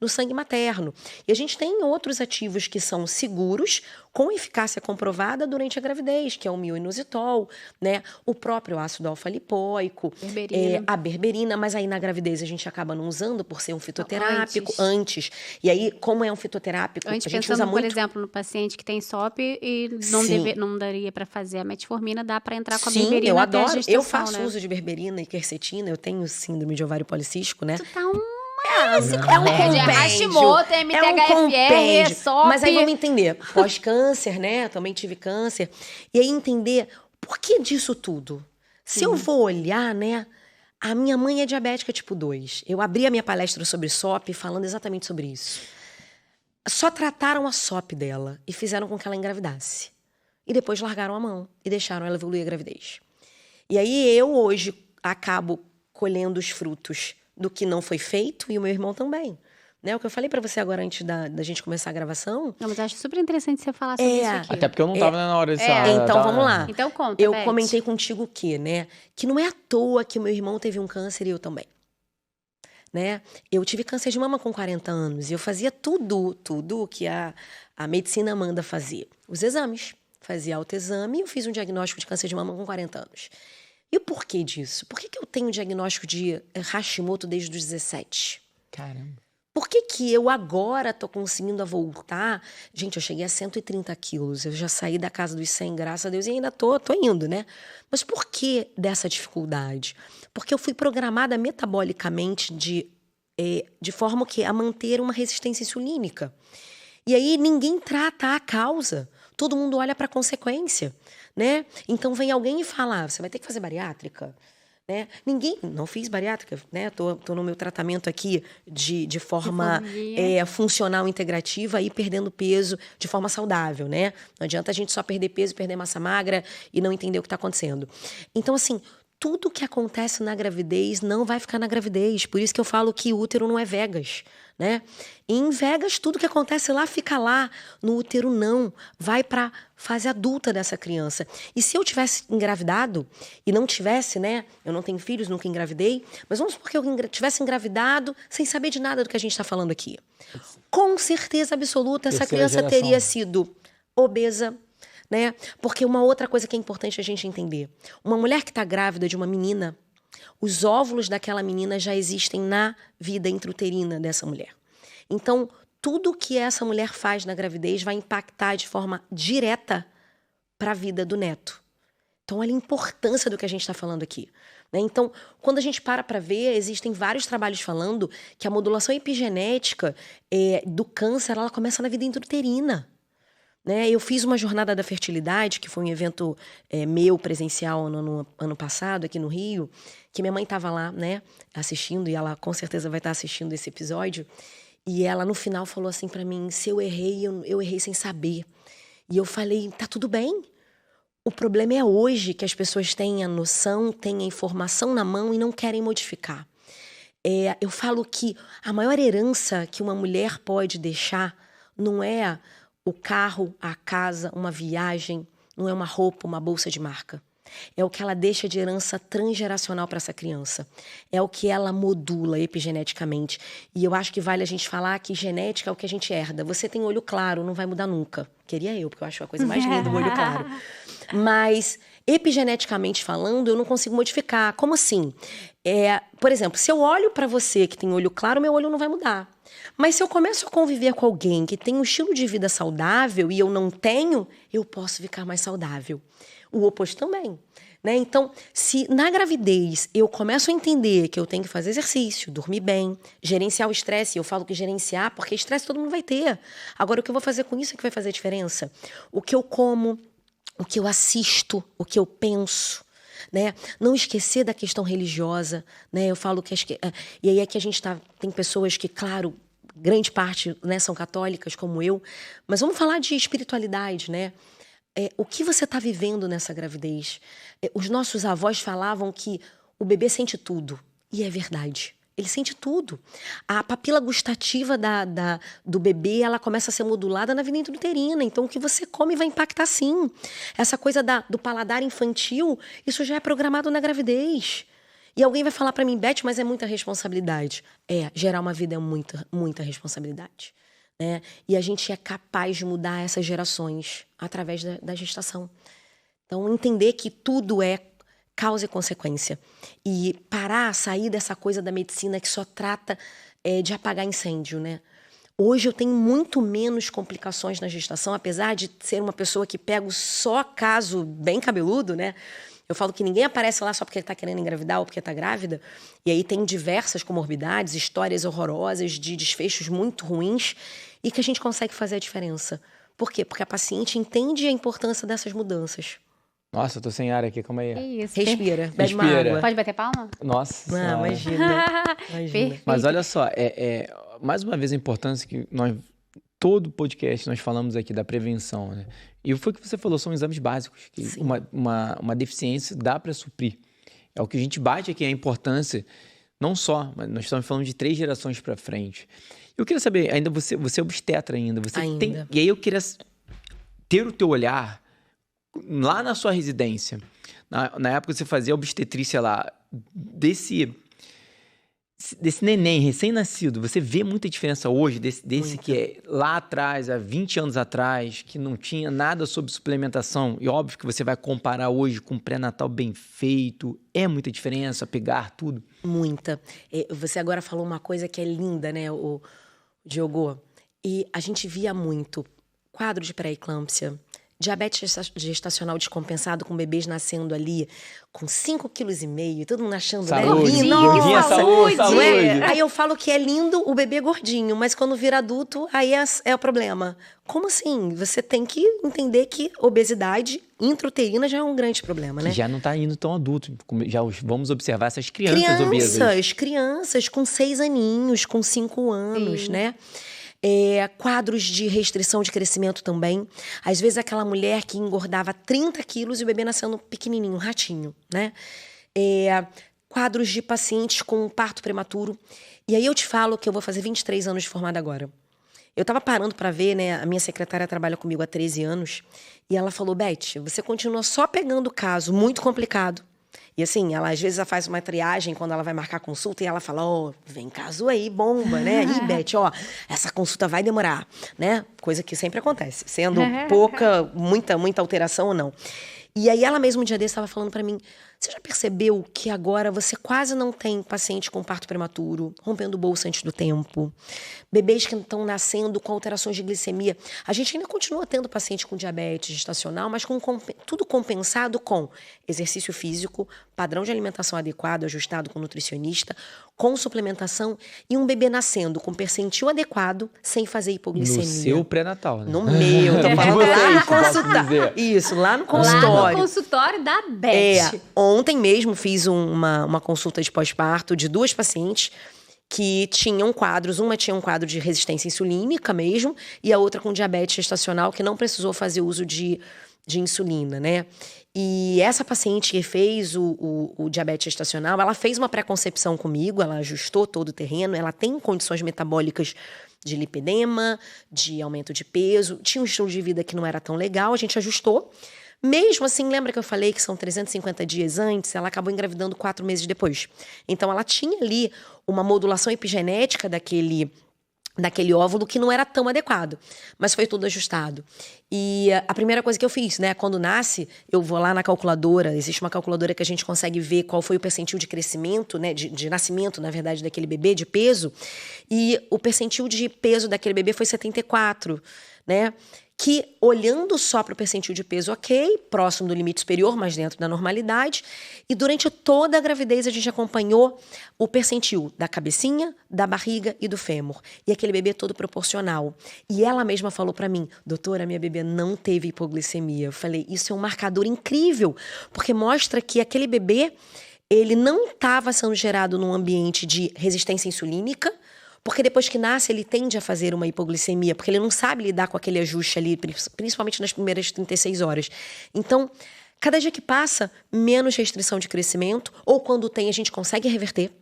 no sangue materno. E a gente tem outros ativos que são seguros, com eficácia comprovada durante a gravidez, que é o mioinositol, né? O próprio ácido alfa-lipoico, a berberina, mas aí na gravidez a gente acaba não usando por ser um fitoterápico antes. E aí, como é um fitoterápico, antes, a gente pensando, usa muito... por exemplo, no paciente que tem SOP e não daria para fazer a metformina, dá para entrar com a Sim, berberina eu até a adoro. gestação, Eu faço né? uso de berberina e quercetina, eu tenho síndrome de ovário policístico, né? Tu tá um compêndio. Hashimoto, MTHFR, SOP. Mas aí vamos entender. Pós-câncer, né? Também tive câncer. E aí entender por que disso tudo. Se eu vou olhar, né? A minha mãe é diabética tipo 2. Eu abri a minha palestra sobre SOP falando exatamente sobre isso. Só trataram a SOP dela e fizeram com que ela engravidasse. E depois largaram a mão e deixaram ela evoluir a gravidez. E aí eu hoje acabo colhendo os frutos do que não foi feito e o meu irmão também. Né? O que eu falei pra você agora antes da gente começar a gravação... Não, mas eu acho super interessante você falar sobre isso aqui. Até porque eu não tava na hora disso. Então, vamos lá. Então, conta, Eu Beth. comentei contigo o quê, né? Que não é à toa que o meu irmão teve um câncer e eu também. Né? Eu tive câncer de mama com 40 anos e eu fazia tudo que a medicina manda fazer. Os exames. Fazia autoexame e eu fiz um diagnóstico de câncer de mama com 40 anos. E o porquê disso? Por que eu tenho diagnóstico de Hashimoto desde os 17? Caramba. Por que eu agora tô conseguindo voltar? Gente, eu cheguei a 130 quilos. Eu já saí da casa dos 100, graças a Deus, e ainda tô indo, né? Mas por que dessa dificuldade? Porque eu fui programada metabolicamente de forma a manter uma resistência insulínica. E aí ninguém trata a causa. Todo mundo olha para a consequência, né? Então vem alguém e fala, você vai ter que fazer bariátrica, né? Não fiz bariátrica, né? Tô no meu tratamento aqui de forma funcional integrativa e perdendo peso de forma saudável, né? Não adianta a gente só perder peso, perder massa magra e não entender o que está acontecendo. Então, assim, tudo que acontece na gravidez não vai ficar na gravidez. Por isso que eu falo que útero não é Vegas, né? E em Vegas, tudo que acontece lá fica lá. No útero, não. Vai para a fase adulta dessa criança. E se eu tivesse engravidado e não tivesse, né? Eu não tenho filhos, nunca engravidei. Mas vamos supor que eu tivesse engravidado sem saber de nada do que a gente está falando aqui. Com certeza absoluta, essa criança teria sido obesa, né? Porque uma outra coisa que é importante a gente entender. Uma mulher que está grávida de uma menina, os óvulos daquela menina já existem na vida intrauterina dessa mulher. Então, tudo que essa mulher faz na gravidez vai impactar de forma direta para a vida do neto. Então, olha a importância do que a gente está falando aqui. Né? Então, quando a gente para ver, existem vários trabalhos falando que a modulação epigenética do câncer ela começa na vida intrauterina. né? Eu fiz uma jornada da fertilidade, que foi um evento meu, presencial, no ano passado, aqui no Rio, que minha mãe estava lá, né, assistindo, e ela com certeza vai estar assistindo esse episódio. E ela, no final, falou assim pra mim, se eu errei, eu errei sem saber. E eu falei, tá tudo bem. O problema é hoje que as pessoas têm a noção, têm a informação na mão e não querem modificar. Eu falo que a maior herança que uma mulher pode deixar não é o carro, a casa, uma viagem, não é uma roupa, uma bolsa de marca. É o que ela deixa de herança transgeracional para essa criança. É o que ela modula epigeneticamente. E eu acho que vale a gente falar que genética é o que a gente herda. Você tem olho claro, não vai mudar nunca. Queria eu, porque eu acho a coisa mais linda o olho claro. Mas, epigeneticamente falando, eu não consigo modificar. Como assim? Por exemplo, se eu olho para você que tem olho claro, meu olho não vai mudar. Mas se eu começo a conviver com alguém que tem um estilo de vida saudável e eu não tenho, eu posso ficar mais saudável. O oposto também, né? Então, se na gravidez eu começo a entender que eu tenho que fazer exercício, dormir bem, gerenciar o estresse, eu falo que gerenciar, porque estresse todo mundo vai ter. Agora, o que eu vou fazer com isso é que vai fazer a diferença. O que eu como, o que eu assisto, o que eu penso, né? Não esquecer da questão religiosa, né? Eu falo que e aí é que a gente tem pessoas que, claro, grande parte, né, são católicas como eu, mas vamos falar de espiritualidade, né? O que você está vivendo nessa gravidez? Os nossos avós falavam que o bebê sente tudo. E é verdade. Ele sente tudo. A papila gustativa do bebê, ela começa a ser modulada na vida intrauterina. Então, o que você come vai impactar sim. Essa coisa do paladar infantil, isso já é programado na gravidez. E alguém vai falar para mim, Beth, mas é muita responsabilidade. Gerar uma vida é muita, muita responsabilidade. Né? E a gente é capaz de mudar essas gerações através da gestação. Então, entender que tudo é causa e consequência. E sair dessa coisa da medicina que só trata de apagar incêndio, né? Hoje eu tenho muito menos complicações na gestação, apesar de ser uma pessoa que pego só caso bem cabeludo, né? Eu falo que ninguém aparece lá só porque está querendo engravidar ou porque está grávida. E aí tem diversas comorbidades, histórias horrorosas de desfechos muito ruins e que a gente consegue fazer a diferença. Por quê? Porque a paciente entende a importância dessas mudanças. Nossa, eu tô sem ar aqui, calma aí. É isso. Respira, bebe uma água. Pode bater palma? Nossa Não, senhora. imagina. Mas olha só, mais uma vez a importância que todo podcast nós falamos aqui da prevenção, né? E foi o que você falou, são exames básicos, que uma deficiência dá para suprir. É o que a gente bate aqui, a importância, não só, mas nós estamos falando de 3 gerações para frente. Eu queria saber, ainda você é obstetra ainda, e aí eu queria ter o teu olhar lá na sua residência, na época que você fazia obstetrícia lá, desse neném recém-nascido, você vê muita diferença hoje desse que é lá atrás, há 20 anos atrás, que não tinha nada sobre suplementação, e óbvio que você vai comparar hoje com um pré-natal bem feito, é muita diferença, pegar tudo? Muita. Você agora falou uma coisa que é linda, né, o Diogo? E a gente via muito quadro de pré-eclâmpsia, diabetes gestacional descompensado com bebês nascendo ali com 5,5 kg, todo mundo achando, saúde, né? Gordinha, saúde. Aí eu falo que é lindo o bebê gordinho, mas quando vira adulto, aí é o problema. Como assim? Você tem que entender que obesidade intrauterina já é um grande problema, né? Que já não está indo tão adulto. Já vamos observar essas crianças obesas. Crianças com 6 aninhos, com 5 anos, né? Quadros de restrição de crescimento também. Às vezes aquela mulher que engordava 30 quilos e o bebê nascendo pequenininho, um ratinho, né? Quadros de pacientes com parto prematuro. E aí eu te falo que eu vou fazer 23 anos de formada agora. Eu tava parando para ver, né? A minha secretária trabalha comigo há 13 anos. E ela falou, Beth, você continua só pegando caso muito complicado. E assim, ela às vezes faz uma triagem quando ela vai marcar consulta e ela fala, vem caso aí, bomba, né? Ih, Beth, essa consulta vai demorar, né? Coisa que sempre acontece, sendo pouca, muita alteração ou não. E aí ela mesmo um dia desse estava falando para mim, Você já percebeu que agora você quase não tem paciente com parto prematuro, rompendo bolsa antes do tempo, bebês que estão nascendo com alterações de glicemia? A gente ainda continua tendo paciente com diabetes gestacional, mas tudo compensado com exercício físico, padrão de alimentação adequado, ajustado com nutricionista, com suplementação e um bebê nascendo com percentil adequado, sem fazer hipoglicemia. No seu pré-natal, né? No meu, tô falando lá no consultório. Isso, lá no consultório. Lá no consultório da Beth. Ontem mesmo fiz uma consulta de pós-parto de 2 pacientes que tinham quadros. Uma tinha um quadro de resistência insulínica mesmo, e a outra com diabetes gestacional, que não precisou fazer uso de insulina, né? E essa paciente que fez o diabetes gestacional, ela fez uma pré-concepção comigo, ela ajustou todo o terreno, ela tem condições metabólicas de lipedema, de aumento de peso, tinha um estilo de vida que não era tão legal, a gente ajustou. Mesmo assim, lembra que eu falei que são 350 dias antes? Ela acabou engravidando 4 meses depois. Então, ela tinha ali uma modulação epigenética daquele óvulo que não era tão adequado, mas foi tudo ajustado. E a primeira coisa que eu fiz, né, quando nasce, eu vou lá na calculadora, existe uma calculadora que a gente consegue ver qual foi o percentil de crescimento, né, de nascimento, na verdade, daquele bebê, de peso, e o percentil de peso daquele bebê foi 74, né, que olhando só para o percentil de peso, ok, próximo do limite superior, mas dentro da normalidade, e durante toda a gravidez a gente acompanhou o percentil da cabecinha, da barriga e do fêmur, e aquele bebê todo proporcional. E ela mesma falou para mim, doutora, minha bebê não teve hipoglicemia. Eu falei, isso é um marcador incrível, porque mostra que aquele bebê, ele não estava sendo gerado num ambiente de resistência insulínica, porque depois que nasce, ele tende a fazer uma hipoglicemia, porque ele não sabe lidar com aquele ajuste ali, principalmente nas primeiras 36 horas. Então, cada dia que passa, menos restrição de crescimento, ou quando tem, a gente consegue reverter.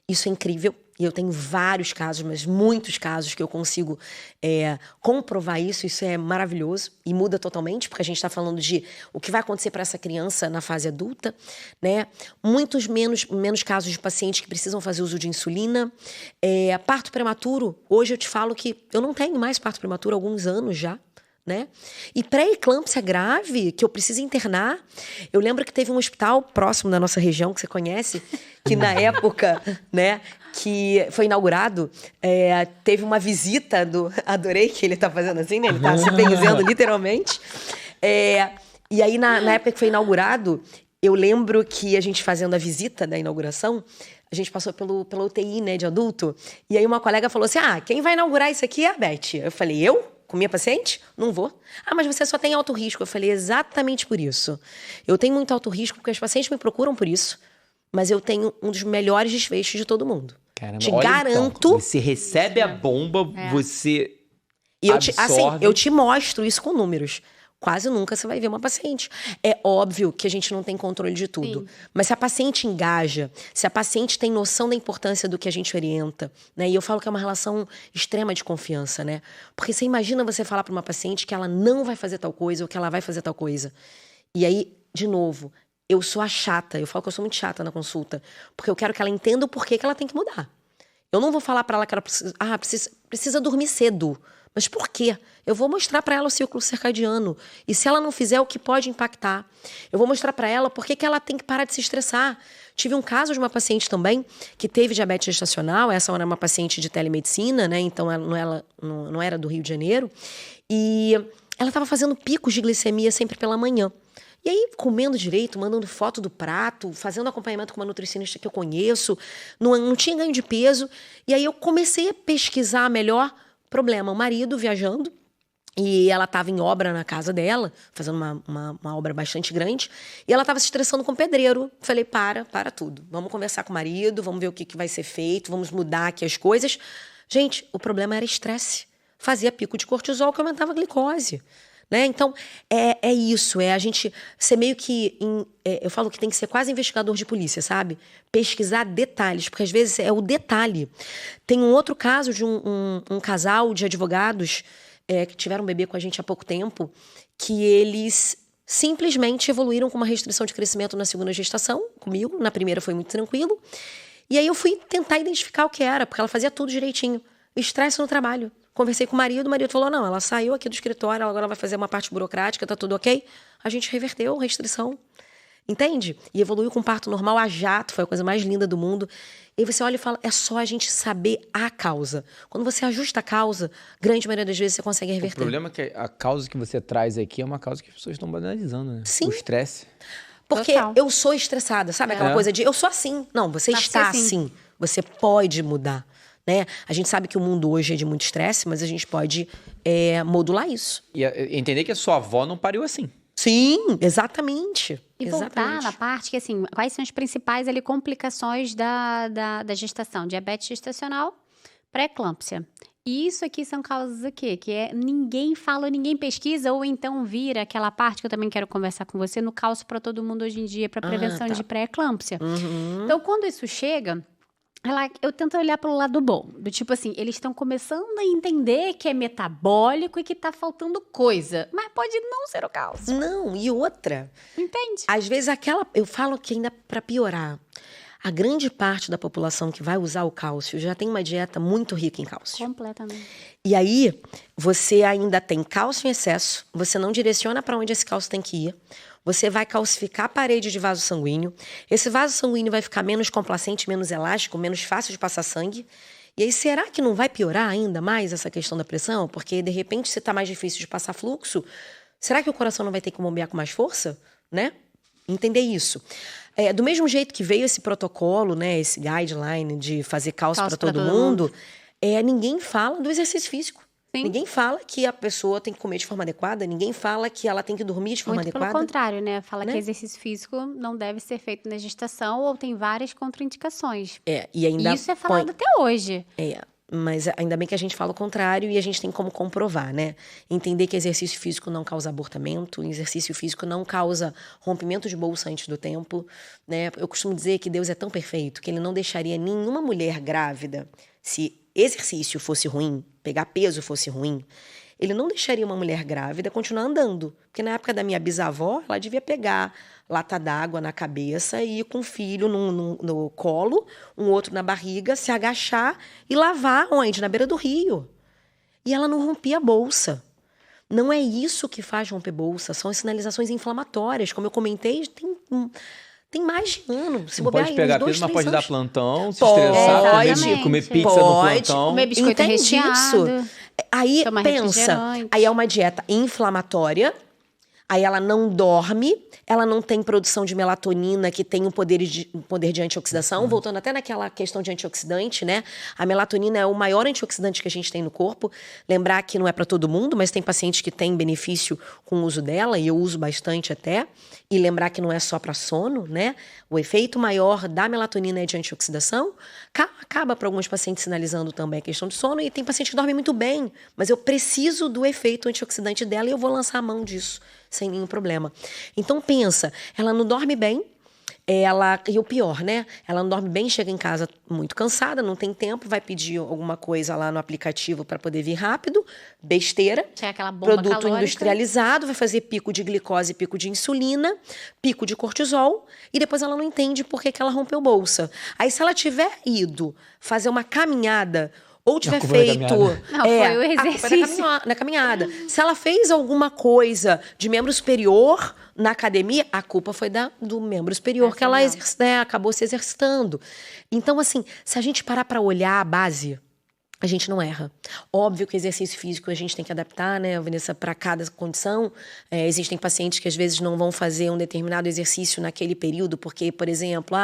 Isso é incrível. E eu tenho vários casos, mas muitos casos que eu consigo comprovar isso. Isso é maravilhoso e muda totalmente, porque a gente está falando de o que vai acontecer para essa criança na fase adulta, né? Muitos menos casos de pacientes que precisam fazer uso de insulina. Parto prematuro, hoje eu te falo que eu não tenho mais parto prematuro há alguns anos já. Né? E pré-eclâmpsia grave, que eu preciso internar. Eu lembro que teve um hospital próximo da nossa região, que você conhece, que na época, né, que foi inaugurado, teve uma visita do... Adorei que ele tá fazendo assim, né? Ele tá se benzendo literalmente. E aí, na época que foi inaugurado, eu lembro que a gente fazendo a visita da inauguração, a gente passou pela UTI, né, de adulto, e aí uma colega falou assim, quem vai inaugurar isso aqui é a Beth. Eu falei, eu? Com minha paciente? Não vou. Mas você só tem alto risco. Eu falei, exatamente por isso. Eu tenho muito alto risco porque as pacientes me procuram por isso, mas eu tenho um dos melhores desfechos de todo mundo. Caramba, te olha, garanto... Então, você recebe a bomba, você absorve... eu te mostro isso com números. Quase nunca você vai ver uma paciente. É óbvio que a gente não tem controle de tudo. Sim. Mas se a paciente engaja, se a paciente tem noção da importância do que a gente orienta, né? E eu falo que é uma relação extrema de confiança, né? Porque você imagina você falar para uma paciente que ela não vai fazer tal coisa ou que ela vai fazer tal coisa. E aí, de novo, eu sou a chata. Eu falo que eu sou muito chata na consulta. Porque eu quero que ela entenda o porquê que ela tem que mudar. Eu não vou falar para ela que ela precisa dormir cedo. Mas por quê? Eu vou mostrar para ela o ciclo circadiano. E se ela não fizer, o que pode impactar? Eu vou mostrar para ela por que ela tem que parar de se estressar. Tive um caso de uma paciente também que teve diabetes gestacional. Essa era uma paciente de telemedicina, né? Então ela não era do Rio de Janeiro. E ela estava fazendo picos de glicemia sempre pela manhã. E aí, comendo direito, mandando foto do prato, fazendo acompanhamento com uma nutricionista que eu conheço, não tinha ganho de peso. E aí eu comecei a pesquisar melhor. Problema, o marido viajando, e ela estava em obra na casa dela, fazendo uma obra bastante grande, e ela estava se estressando com o pedreiro. Falei, para tudo. Vamos conversar com o marido, vamos ver o que vai ser feito, vamos mudar aqui as coisas. Gente, o problema era estresse. Fazia pico de cortisol que aumentava a glicose. Né? Então, é isso, a gente ser meio que... eu falo que tem que ser quase investigador de polícia, sabe? Pesquisar detalhes, porque às vezes é o detalhe. Tem um outro caso de um casal de advogados que tiveram um bebê com a gente há pouco tempo, que eles simplesmente evoluíram com uma restrição de crescimento na segunda gestação, comigo. Na primeira foi muito tranquilo. E aí eu fui tentar identificar o que era, porque ela fazia tudo direitinho. Estresse no trabalho. Conversei com o marido falou, não, ela saiu aqui do escritório, ela agora vai fazer uma parte burocrática, tá tudo ok. A gente reverteu a restrição. Entende? E evoluiu com parto normal a jato, foi a coisa mais linda do mundo. E aí você olha e fala, é só a gente saber a causa. Quando você ajusta a causa, grande maioria das vezes você consegue O reverter. problema é que a causa que você traz aqui é uma causa que as pessoas estão banalizando, né? Sim. O estresse. Porque Total. eu sou estressada, sabe aquela coisa de eu sou assim. Não, você Nasci está assim. assim. Você pode mudar, né? A gente sabe que o mundo hoje é de muito estresse, mas a gente pode modular isso. E entender que a sua avó não pariu assim. Sim, exatamente. E voltar Exatamente. na parte que, assim, quais são as principais ali complicações da gestação? Diabetes gestacional, pré-eclâmpsia. E isso aqui são causas aqui, que é ninguém fala, ninguém pesquisa, ou então vira aquela parte que eu também quero conversar com você, no cálcio para todo mundo hoje em dia, para prevenção tá. de pré-eclâmpsia. Uhum. Então, quando isso chega, eu tento olhar pelo lado bom. Do tipo assim, eles estão começando a entender que é metabólico e que tá faltando coisa. Mas pode não ser o cálcio. Não, e outra, Entende? às vezes eu falo que ainda para piorar, a grande parte da população que vai usar o cálcio já tem uma dieta muito rica em cálcio. Completamente. E aí, você ainda tem cálcio em excesso, você não direciona para onde esse cálcio tem que ir, você vai calcificar a parede de vaso sanguíneo, esse vaso sanguíneo vai ficar menos complacente, menos elástico, menos fácil de passar sangue. E aí, será que não vai piorar ainda mais essa questão da pressão? Porque, de repente, se está mais difícil de passar fluxo, será que o coração não vai ter que bombear com mais força? Né? Entender isso. Do mesmo jeito que veio esse protocolo, né, esse guideline de fazer cálcio para todo mundo, ninguém fala do exercício físico. Sim. Ninguém fala que a pessoa tem que comer de forma adequada, ninguém fala que ela tem que dormir de forma Muito adequada. pelo contrário, né? Fala Né? que exercício físico não deve ser feito na gestação ou tem várias contraindicações. E ainda Isso é falado até hoje. Mas ainda bem que a gente fala o contrário e a gente tem como comprovar, né? Entender que exercício físico não causa abortamento, exercício físico não causa rompimento de bolsa antes do tempo, né? Eu costumo dizer que Deus é tão perfeito que ele não deixaria nenhuma mulher grávida, se exercício fosse ruim, pegar peso fosse ruim, ele não deixaria uma mulher grávida continuar andando. Porque na época da minha bisavó, ela devia pegar lata d'água na cabeça e ir com o filho no colo, um outro na barriga, se agachar e lavar onde? Na beira do rio. E ela não rompia a bolsa. Não é isso que faz romper bolsa, são as sinalizações inflamatórias. Como eu comentei, tem mais de ano. Se Não bobear pode aí, pegar uns 2, peso, mas 3 pode dar anos. plantão, se Pode. estressar, comer pizza no Pode. plantão. Comer biscoito Entende recheado. isso? Aí tomar pensa, refrigerante. aí é uma dieta inflamatória, aí ela não dorme, ela não tem produção de melatonina, que tem um poder de antioxidação. Voltando até naquela questão de antioxidante, né? A melatonina é o maior antioxidante que a gente tem no corpo. Lembrar que não é para todo mundo, mas tem pacientes que têm benefício com o uso dela, e eu uso bastante até. E lembrar que não é só para sono, né? O efeito maior da melatonina é de antioxidação. Acaba para alguns pacientes sinalizando também a questão de sono, e tem paciente que dorme muito bem, mas eu preciso do efeito antioxidante dela e eu vou lançar a mão disso sem nenhum problema. Então pensa, ela não dorme bem, e o pior, né? Ela não dorme bem, chega em casa muito cansada, não tem tempo, vai pedir alguma coisa lá no aplicativo para poder vir rápido, besteira, Que é aquela bomba produto calórica. industrializado, vai fazer pico de glicose, pico de insulina, pico de cortisol, e depois ela não entende por que ela rompeu bolsa. Aí se ela tiver ido fazer uma caminhada ou tiver culpa da feito... caminhada. Não, foi o a culpa é exercício. da caminhada. Se ela fez alguma coisa de membro superior na academia, a culpa foi do membro superior que ela acabou se exercitando. Então, assim, se a gente parar para olhar a base, a gente não erra. Óbvio que exercício físico a gente tem que adaptar, né, Vanessa, para cada condição. Existem pacientes que às vezes não vão fazer um determinado exercício naquele período, porque, por exemplo,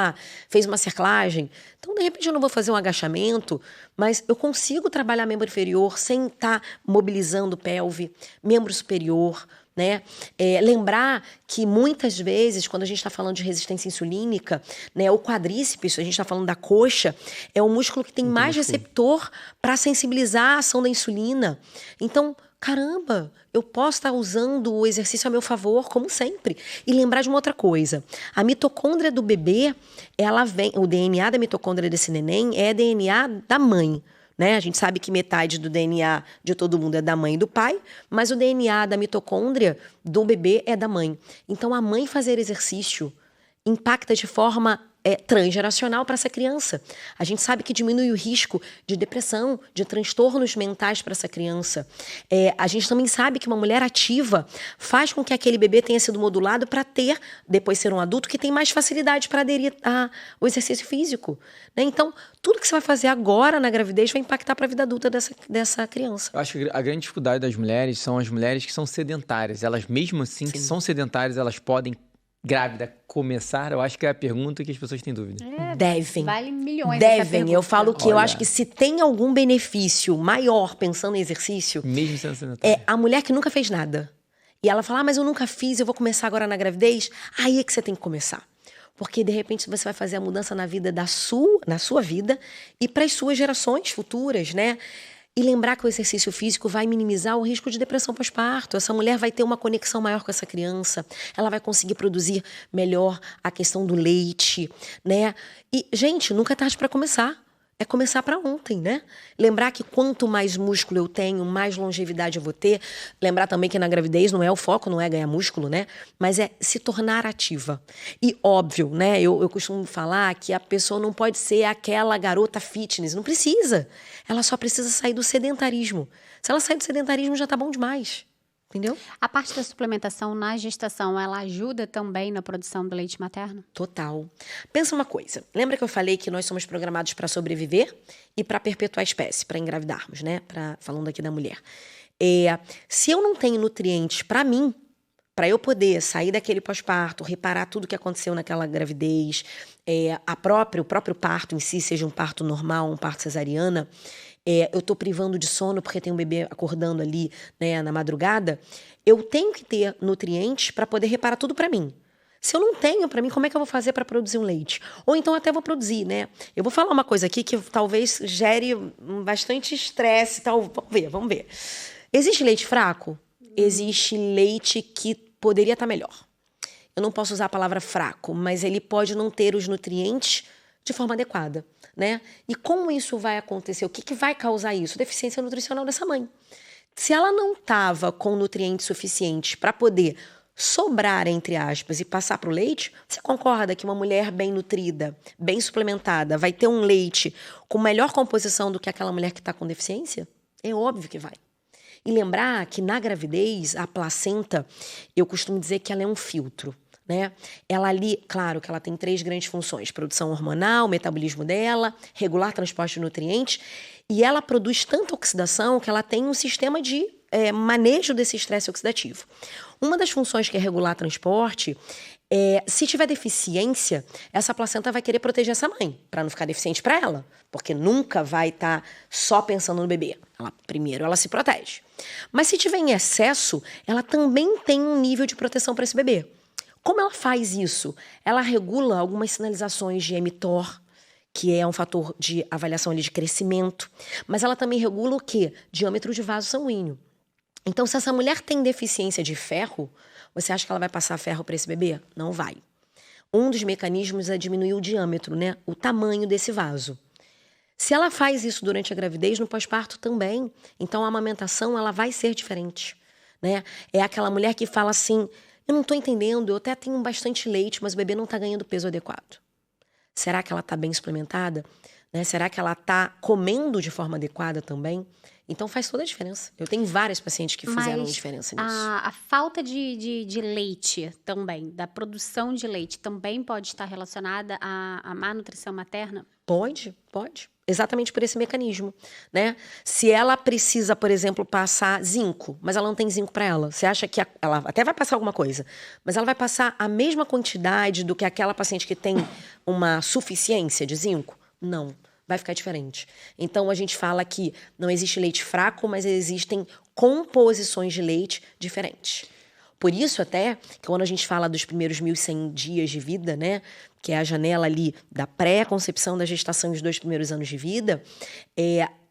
fez uma cerclagem. Então, de repente, eu não vou fazer um agachamento, mas eu consigo trabalhar membro inferior sem estar mobilizando pelve, membro superior, né? Lembrar que muitas vezes, quando a gente está falando de resistência insulínica, né, o quadríceps, a gente está falando da coxa, é o músculo que tem mais receptor para sensibilizar a ação da insulina. Então, caramba, eu posso estar usando o exercício a meu favor, como sempre. E lembrar de uma outra coisa. A mitocôndria do bebê, o DNA da mitocôndria desse neném é DNA da mãe. Né? A gente sabe que metade do DNA de todo mundo é da mãe e do pai, mas o DNA da mitocôndria do bebê é da mãe. Então, a mãe fazer exercício impacta de forma transgeracional para essa criança. A gente sabe que diminui o risco de depressão, de transtornos mentais para essa criança. A gente também sabe que uma mulher ativa faz com que aquele bebê tenha sido modulado para depois ser um adulto que tem mais facilidade para aderir ao exercício físico. Né? Então, tudo que você vai fazer agora na gravidez vai impactar para a vida adulta dessa criança. Eu acho que a grande dificuldade das mulheres são as mulheres que são sedentárias. Elas, mesmo assim, que são sedentárias, elas podem, grávida, começar? Eu acho que é a pergunta que as pessoas têm dúvida. Devem. Vale milhões. Devem. Eu falo que eu Olha. acho que se tem algum benefício maior pensando em exercício, Mesmo sendo sedentária. a mulher que nunca fez nada. E ela fala, mas eu nunca fiz, eu vou começar agora na gravidez. Aí é que você tem que começar. Porque, de repente, você vai fazer a mudança na sua vida e para as suas gerações futuras, né? E lembrar que o exercício físico vai minimizar o risco de depressão pós-parto. Essa mulher vai ter uma conexão maior com essa criança. Ela vai conseguir produzir melhor a questão do leite, né? E, gente, nunca é tarde para começar. É começar para ontem, né? Lembrar que quanto mais músculo eu tenho, mais longevidade eu vou ter. Lembrar também que na gravidez não é o foco, não é ganhar músculo, né? Mas é se tornar ativa. E óbvio, né? Eu costumo falar que a pessoa não pode ser aquela garota fitness. Não precisa. Ela só precisa sair do sedentarismo. Se ela sair do sedentarismo, já tá bom demais. Entendeu? A parte da suplementação na gestação, ela ajuda também na produção do leite materno? Total. Pensa uma coisa. Lembra que eu falei que nós somos programados para sobreviver e para perpetuar a espécie, para engravidarmos, né? Falando aqui da mulher. Se eu não tenho nutrientes para mim, para eu poder sair daquele pós-parto, reparar tudo que aconteceu naquela gravidez, o próprio parto em si, seja um parto normal, um parto cesariana, eu tô privando de sono porque tem um bebê acordando ali, né, na madrugada, eu tenho que ter nutrientes para poder reparar tudo para mim. Se eu não tenho para mim, como é que eu vou fazer para produzir um leite? Ou então até vou produzir, né? Eu vou falar uma coisa aqui que talvez gere bastante estresse, tal. Vamos ver. Existe leite fraco? Existe leite que poderia estar melhor. Eu não posso usar a palavra fraco, mas ele pode não ter os nutrientes de forma adequada, né? E como isso vai acontecer? O que vai causar isso? Deficiência nutricional dessa mãe. Se ela não estava com nutrientes suficientes para poder sobrar, entre aspas, e passar para o leite, você concorda que uma mulher bem nutrida, bem suplementada, vai ter um leite com melhor composição do que aquela mulher que está com deficiência? É óbvio que vai. E lembrar que na gravidez, a placenta, eu costumo dizer que ela é um filtro. Né? Ela ali, claro que ela tem 3 grandes funções: produção hormonal, metabolismo dela, regular transporte de nutrientes, e ela produz tanta oxidação que ela tem um sistema de manejo desse estresse oxidativo. Uma das funções que é regular transporte, se tiver deficiência, essa placenta vai querer proteger essa mãe, para não ficar deficiente para ela, porque nunca vai estar só pensando no bebê. Primeiro ela se protege. Mas se tiver em excesso, ela também tem um nível de proteção para esse bebê. Como ela faz isso? Ela regula algumas sinalizações de mTOR, que é um fator de avaliação ali de crescimento, mas ela também regula o quê? Diâmetro de vaso sanguíneo. Então, se essa mulher tem deficiência de ferro, você acha que ela vai passar ferro para esse bebê? Não vai. Um dos mecanismos é diminuir o diâmetro, né? O tamanho desse vaso. Se ela faz isso durante a gravidez, no pós-parto também, então a amamentação ela vai ser diferente, né? É aquela mulher que fala assim: eu não estou entendendo, eu até tenho bastante leite, mas o bebê não está ganhando peso adequado. Será que ela está bem suplementada? Né? Será que ela está comendo de forma adequada também? Então faz toda a diferença. Eu tenho várias pacientes que fizeram diferença nisso. A falta de leite também, da produção de leite, também pode estar relacionada à má nutrição materna? Pode. Exatamente por esse mecanismo, né? Se ela precisa, por exemplo, passar zinco, mas ela não tem zinco para ela, você acha que ela até vai passar alguma coisa, mas ela vai passar a mesma quantidade do que aquela paciente que tem uma suficiência de zinco? Não, vai ficar diferente. Então a gente fala que não existe leite fraco, mas existem composições de leite diferentes. Por isso até, que quando a gente fala dos primeiros 1.100 dias de vida, né, que é a janela ali da pré-concepção, da gestação e os 2 primeiros anos de vida,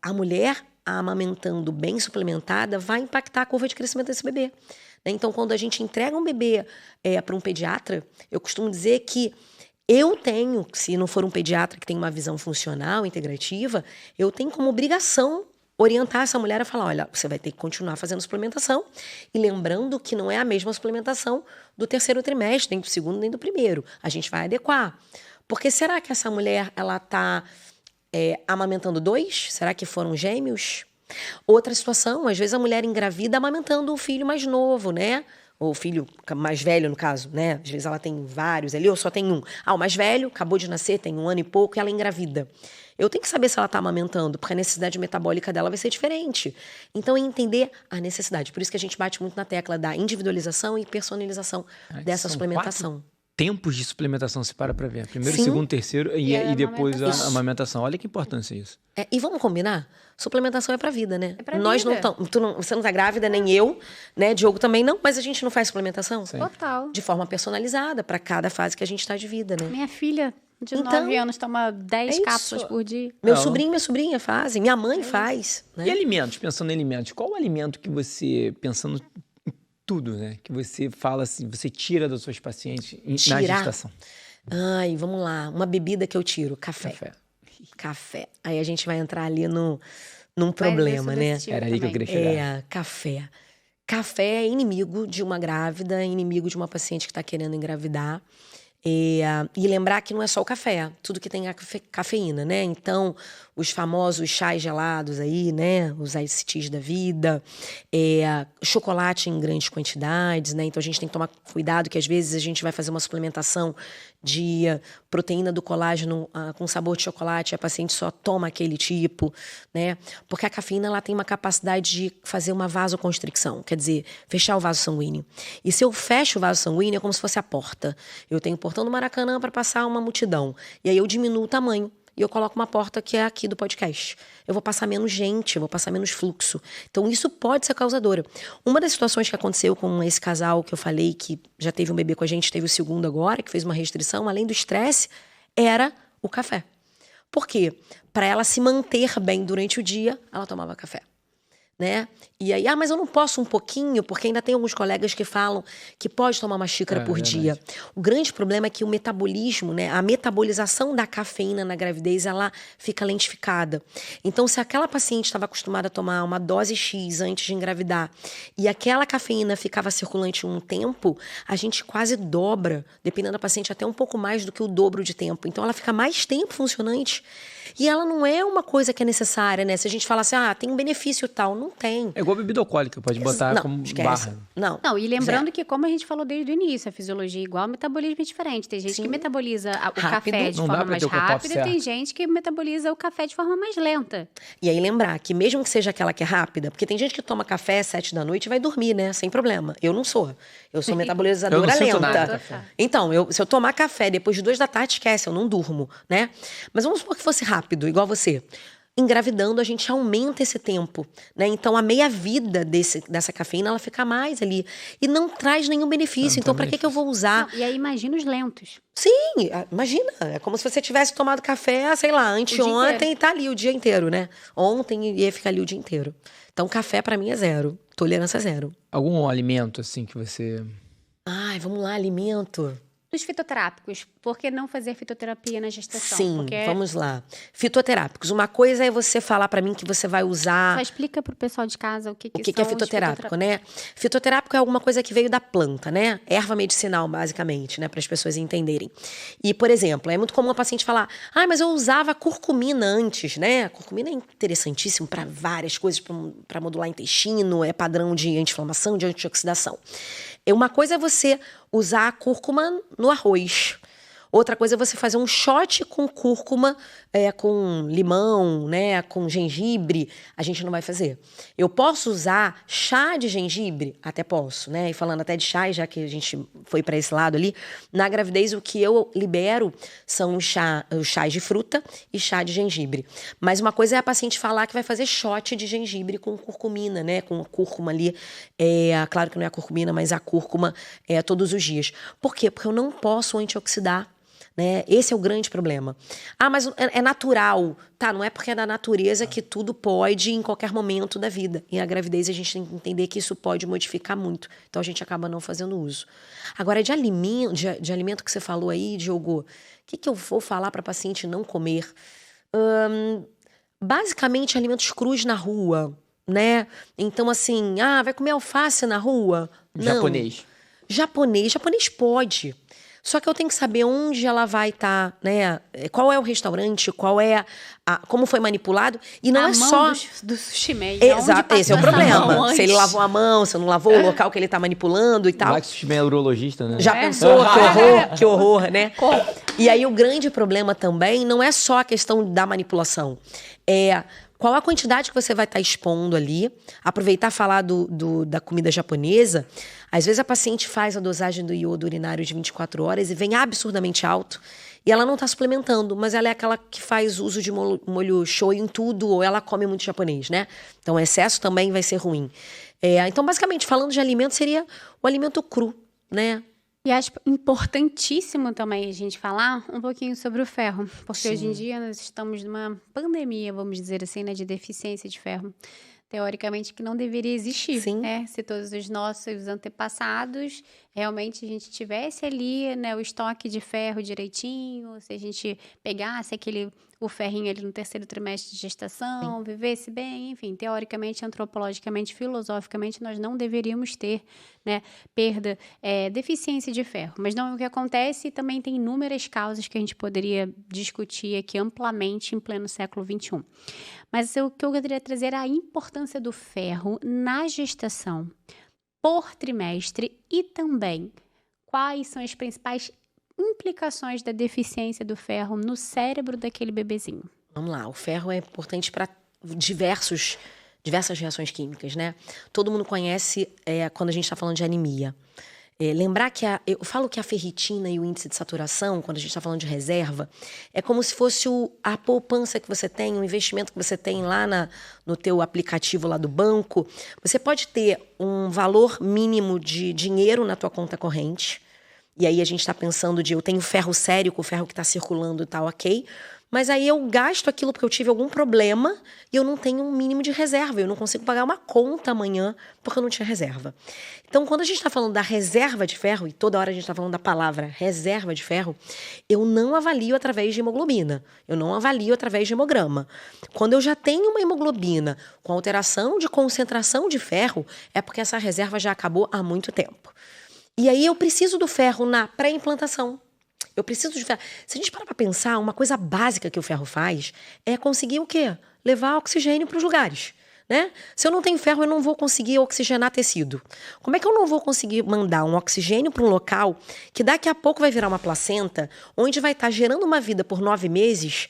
a mulher amamentando bem suplementada vai impactar a curva de crescimento desse bebê. Então, quando a gente entrega um bebê para um pediatra, eu costumo dizer que eu tenho, se não for um pediatra que tem uma visão funcional, integrativa, eu tenho como obrigação orientar essa mulher a falar: olha, você vai ter que continuar fazendo suplementação, e lembrando que não é a mesma suplementação do 3º trimestre, nem do 2º, nem do 1º. A gente vai adequar. Porque será que essa mulher, ela tá amamentando 2? Será que foram gêmeos? Outra situação, às vezes a mulher engravida amamentando o filho mais novo, né? Ou o filho mais velho, no caso, né? Às vezes ela tem vários ali, ou só tem um. Ah, o mais velho acabou de nascer, tem 1 ano e pouco, e ela engravida. Eu tenho que saber se ela está amamentando, porque a necessidade metabólica dela vai ser diferente. Então, entender a necessidade. Por isso que a gente bate muito na tecla da individualização e personalização dessa suplementação. Tempos de suplementação, se para ver. Primeiro, Sim. segundo, terceiro e depois a amamentação. amamentação. Olha que importância isso. E vamos combinar? Suplementação é pra vida, né? É pra Nós vida. você não tá grávida, nem eu, né? Diogo também não, mas a gente não faz suplementação? Sim. Total. De forma personalizada, pra cada fase que a gente tá de vida, né? Minha filha de Então, 9 anos toma 10 é cápsulas isso. por dia. Meu Não. sobrinho e minha sobrinha fazem, minha mãe faz, né? E alimentos, pensando em alimentos, qual o alimento que você, pensando em tudo, né? Que você fala assim, você tira das suas pacientes na Tirar? gestação? Ai, vamos lá. Uma bebida que eu tiro, café. Café. Café. Aí a gente vai entrar ali num Vai problema, ver né? sobre esse Era aí que eu também. queria chegar. Café. Café é inimigo de uma grávida, inimigo de uma paciente que está querendo engravidar. E lembrar que não é só o café, tudo que tem a cafeína, né? Então, os famosos chás gelados aí, né? Os ice teas da vida, chocolate em grandes quantidades, né? Então, a gente tem que tomar cuidado que às vezes a gente vai fazer uma suplementação de proteína do colágeno com sabor de chocolate, a paciente só toma aquele tipo, né? Porque a cafeína, ela tem uma capacidade de fazer uma vasoconstricção, quer dizer, fechar o vaso sanguíneo. E se eu fecho o vaso sanguíneo, é como se fosse a porta. Eu tenho o portão do Maracanã para passar uma multidão. E aí eu diminuo o tamanho. E eu coloco uma porta que é aqui do podcast. Eu vou passar menos gente, eu vou passar menos fluxo. Então, isso pode ser causadora. Uma das situações que aconteceu com esse casal que eu falei, que já teve um bebê com a gente, teve o segundo agora, que fez uma restrição, além do estresse, era o café. Por quê? Para ela se manter bem durante o dia, ela tomava café. Né? E aí, mas eu não posso um pouquinho, porque ainda tem alguns colegas que falam que pode tomar uma xícara por dia. O grande problema é que o metabolismo, né, a metabolização da cafeína na gravidez, ela fica lentificada. Então, se aquela paciente estava acostumada a tomar uma dose X antes de engravidar e aquela cafeína ficava circulante um tempo, a gente quase dobra, dependendo da paciente, até um pouco mais do que o dobro de tempo. Então, ela fica mais tempo funcionante. E ela não é uma coisa que é necessária, né? Se a gente fala assim, tem um benefício tal, não tem. É igual bebida alcoólica, pode botar Não, como esquece. barra. Não, e lembrando Zero. que, como a gente falou desde o início, a fisiologia é igual, o metabolismo é diferente. Tem gente Sim. que metaboliza o Rápido. café de Não dá forma pra mais ter o cutoff rápida, certo. tem gente que metaboliza o café de forma mais lenta. E aí lembrar que mesmo que seja aquela que é rápida, porque tem gente que toma café às 7 da noite e vai dormir, né? Sem problema. Eu não sou. Eu sou metabolizadora Eu não sinto lenta. nada. Então, se eu tomar café depois de 2 da tarde, esquece, eu não durmo, né? Mas vamos supor que fosse rápido, igual você. Engravidando, a gente aumenta esse tempo, né? Então, a meia-vida dessa cafeína, ela fica mais ali. E não traz nenhum benefício. Então, para que eu vou usar? Não, e aí, imagina os lentos. Sim, imagina. É como se você tivesse tomado café, sei lá, anteontem e tá ali o dia inteiro, né? Ontem ia ficar ali o dia inteiro. Então, café pra mim é 0. Tolerância 0. Algum alimento, assim, que você... Ai, vamos lá, alimento. Dos fitoterápicos, por que não fazer fitoterapia na gestação? Sim, Porque vamos lá. Fitoterápicos. Uma coisa é você falar pra mim que você vai usar... Só explica pro pessoal de casa o que O que são é os fitoterápico, né? Fitoterápico é alguma coisa que veio da planta, né? Erva medicinal, basicamente, né? Para as pessoas entenderem. E, por exemplo, é muito comum a paciente falar: mas eu usava curcumina antes, né? A curcumina é interessantíssimo para várias coisas, para modular intestino, é padrão de anti-inflamação, de antioxidação. Uma coisa é você usar a cúrcuma no arroz. Outra coisa é você fazer um shot com cúrcuma, com limão, né, com gengibre. A gente não vai fazer. Eu posso usar chá de gengibre? Até posso, né? E falando até de chá, já que a gente foi para esse lado ali, na gravidez o que eu libero são os chás de fruta e chá de gengibre. Mas uma coisa é a paciente falar que vai fazer shot de gengibre com curcumina, né, com cúrcuma ali. Claro que não é a curcumina, mas a cúrcuma todos os dias. Por quê? Porque eu não posso antioxidar. Né? Esse é o grande problema. Mas é natural. Tá, não é porque é da natureza que tudo pode em qualquer momento da vida. E a gravidez a gente tem que entender que isso pode modificar muito. Então a gente acaba não fazendo uso. Agora, de alimento que você falou aí, Diogo, o que eu vou falar para paciente não comer? Basicamente, alimentos crus na rua, né? Então, assim, vai comer alface na rua? Não. Japonês. Japonês pode. Só que eu tenho que saber onde ela vai estar, né? Qual é o restaurante, como foi manipulado. E não a é mão só... do sushi man. Exato, esse é o problema. Se ele lavou lavou a mão, se não lavou o local que ele tá manipulando e tal. Vai que o sushi man é urologista, né? Já pensou? Que horror, né? E aí o grande problema também não é só a questão da manipulação. Qual a quantidade que você vai estar expondo ali. Aproveitar e falar da comida japonesa. Às vezes a paciente faz a dosagem do iodo urinário de 24 horas e vem absurdamente alto. E ela não está suplementando, mas ela é aquela que faz uso de molho shoyu em tudo, ou ela come muito japonês, né? Então o excesso também vai ser ruim. Então, basicamente, falando de alimento, seria o alimento cru, né? E acho importantíssimo também a gente falar um pouquinho sobre o ferro, porque Sim. hoje em dia nós estamos numa pandemia, vamos dizer assim, né, de deficiência de ferro. Teoricamente que não deveria existir, Sim. né? Se todos os nossos antepassados realmente a gente tivesse ali, né, o estoque de ferro direitinho, se a gente pegasse o ferrinho ali no terceiro trimestre de gestação, vivesse bem, enfim, teoricamente, antropologicamente, filosoficamente, nós não deveríamos ter, né, deficiência de ferro. Mas não é o que acontece, e também tem inúmeras causas que a gente poderia discutir aqui amplamente em pleno século XXI. Mas o que eu queria trazer é a importância do ferro na gestação, por trimestre, e também quais são as principais implicações da deficiência do ferro no cérebro daquele bebezinho. Vamos lá, o ferro é importante para diversas reações químicas, né? Todo mundo conhece quando a gente está falando de anemia. Lembrar que eu falo que a ferritina e o índice de saturação, quando a gente está falando de reserva, é como se fosse a poupança que você tem, o investimento que você tem lá no teu aplicativo lá do banco. Você pode ter um valor mínimo de dinheiro na tua conta corrente, e aí a gente está pensando eu tenho ferro sérico, o ferro que está circulando e tal, ok? Mas aí eu gasto aquilo porque eu tive algum problema e eu não tenho um mínimo de reserva. Eu não consigo pagar uma conta amanhã porque eu não tinha reserva. Então, quando a gente está falando da reserva de ferro, e toda hora a gente está falando da palavra reserva de ferro, eu não avalio através de hemoglobina. Eu não avalio através de hemograma. Quando eu já tenho uma hemoglobina com alteração de concentração de ferro, é porque essa reserva já acabou há muito tempo. E aí eu preciso do ferro na pré-implantação. Eu preciso de ferro. Se a gente parar para pensar, uma coisa básica que o ferro faz é conseguir o quê? Levar oxigênio para os lugares, né? Se eu não tenho ferro, eu não vou conseguir oxigenar tecido. Como é que eu não vou conseguir mandar um oxigênio para um local que daqui a pouco vai virar uma placenta, onde vai estar gerando uma vida por 9 meses?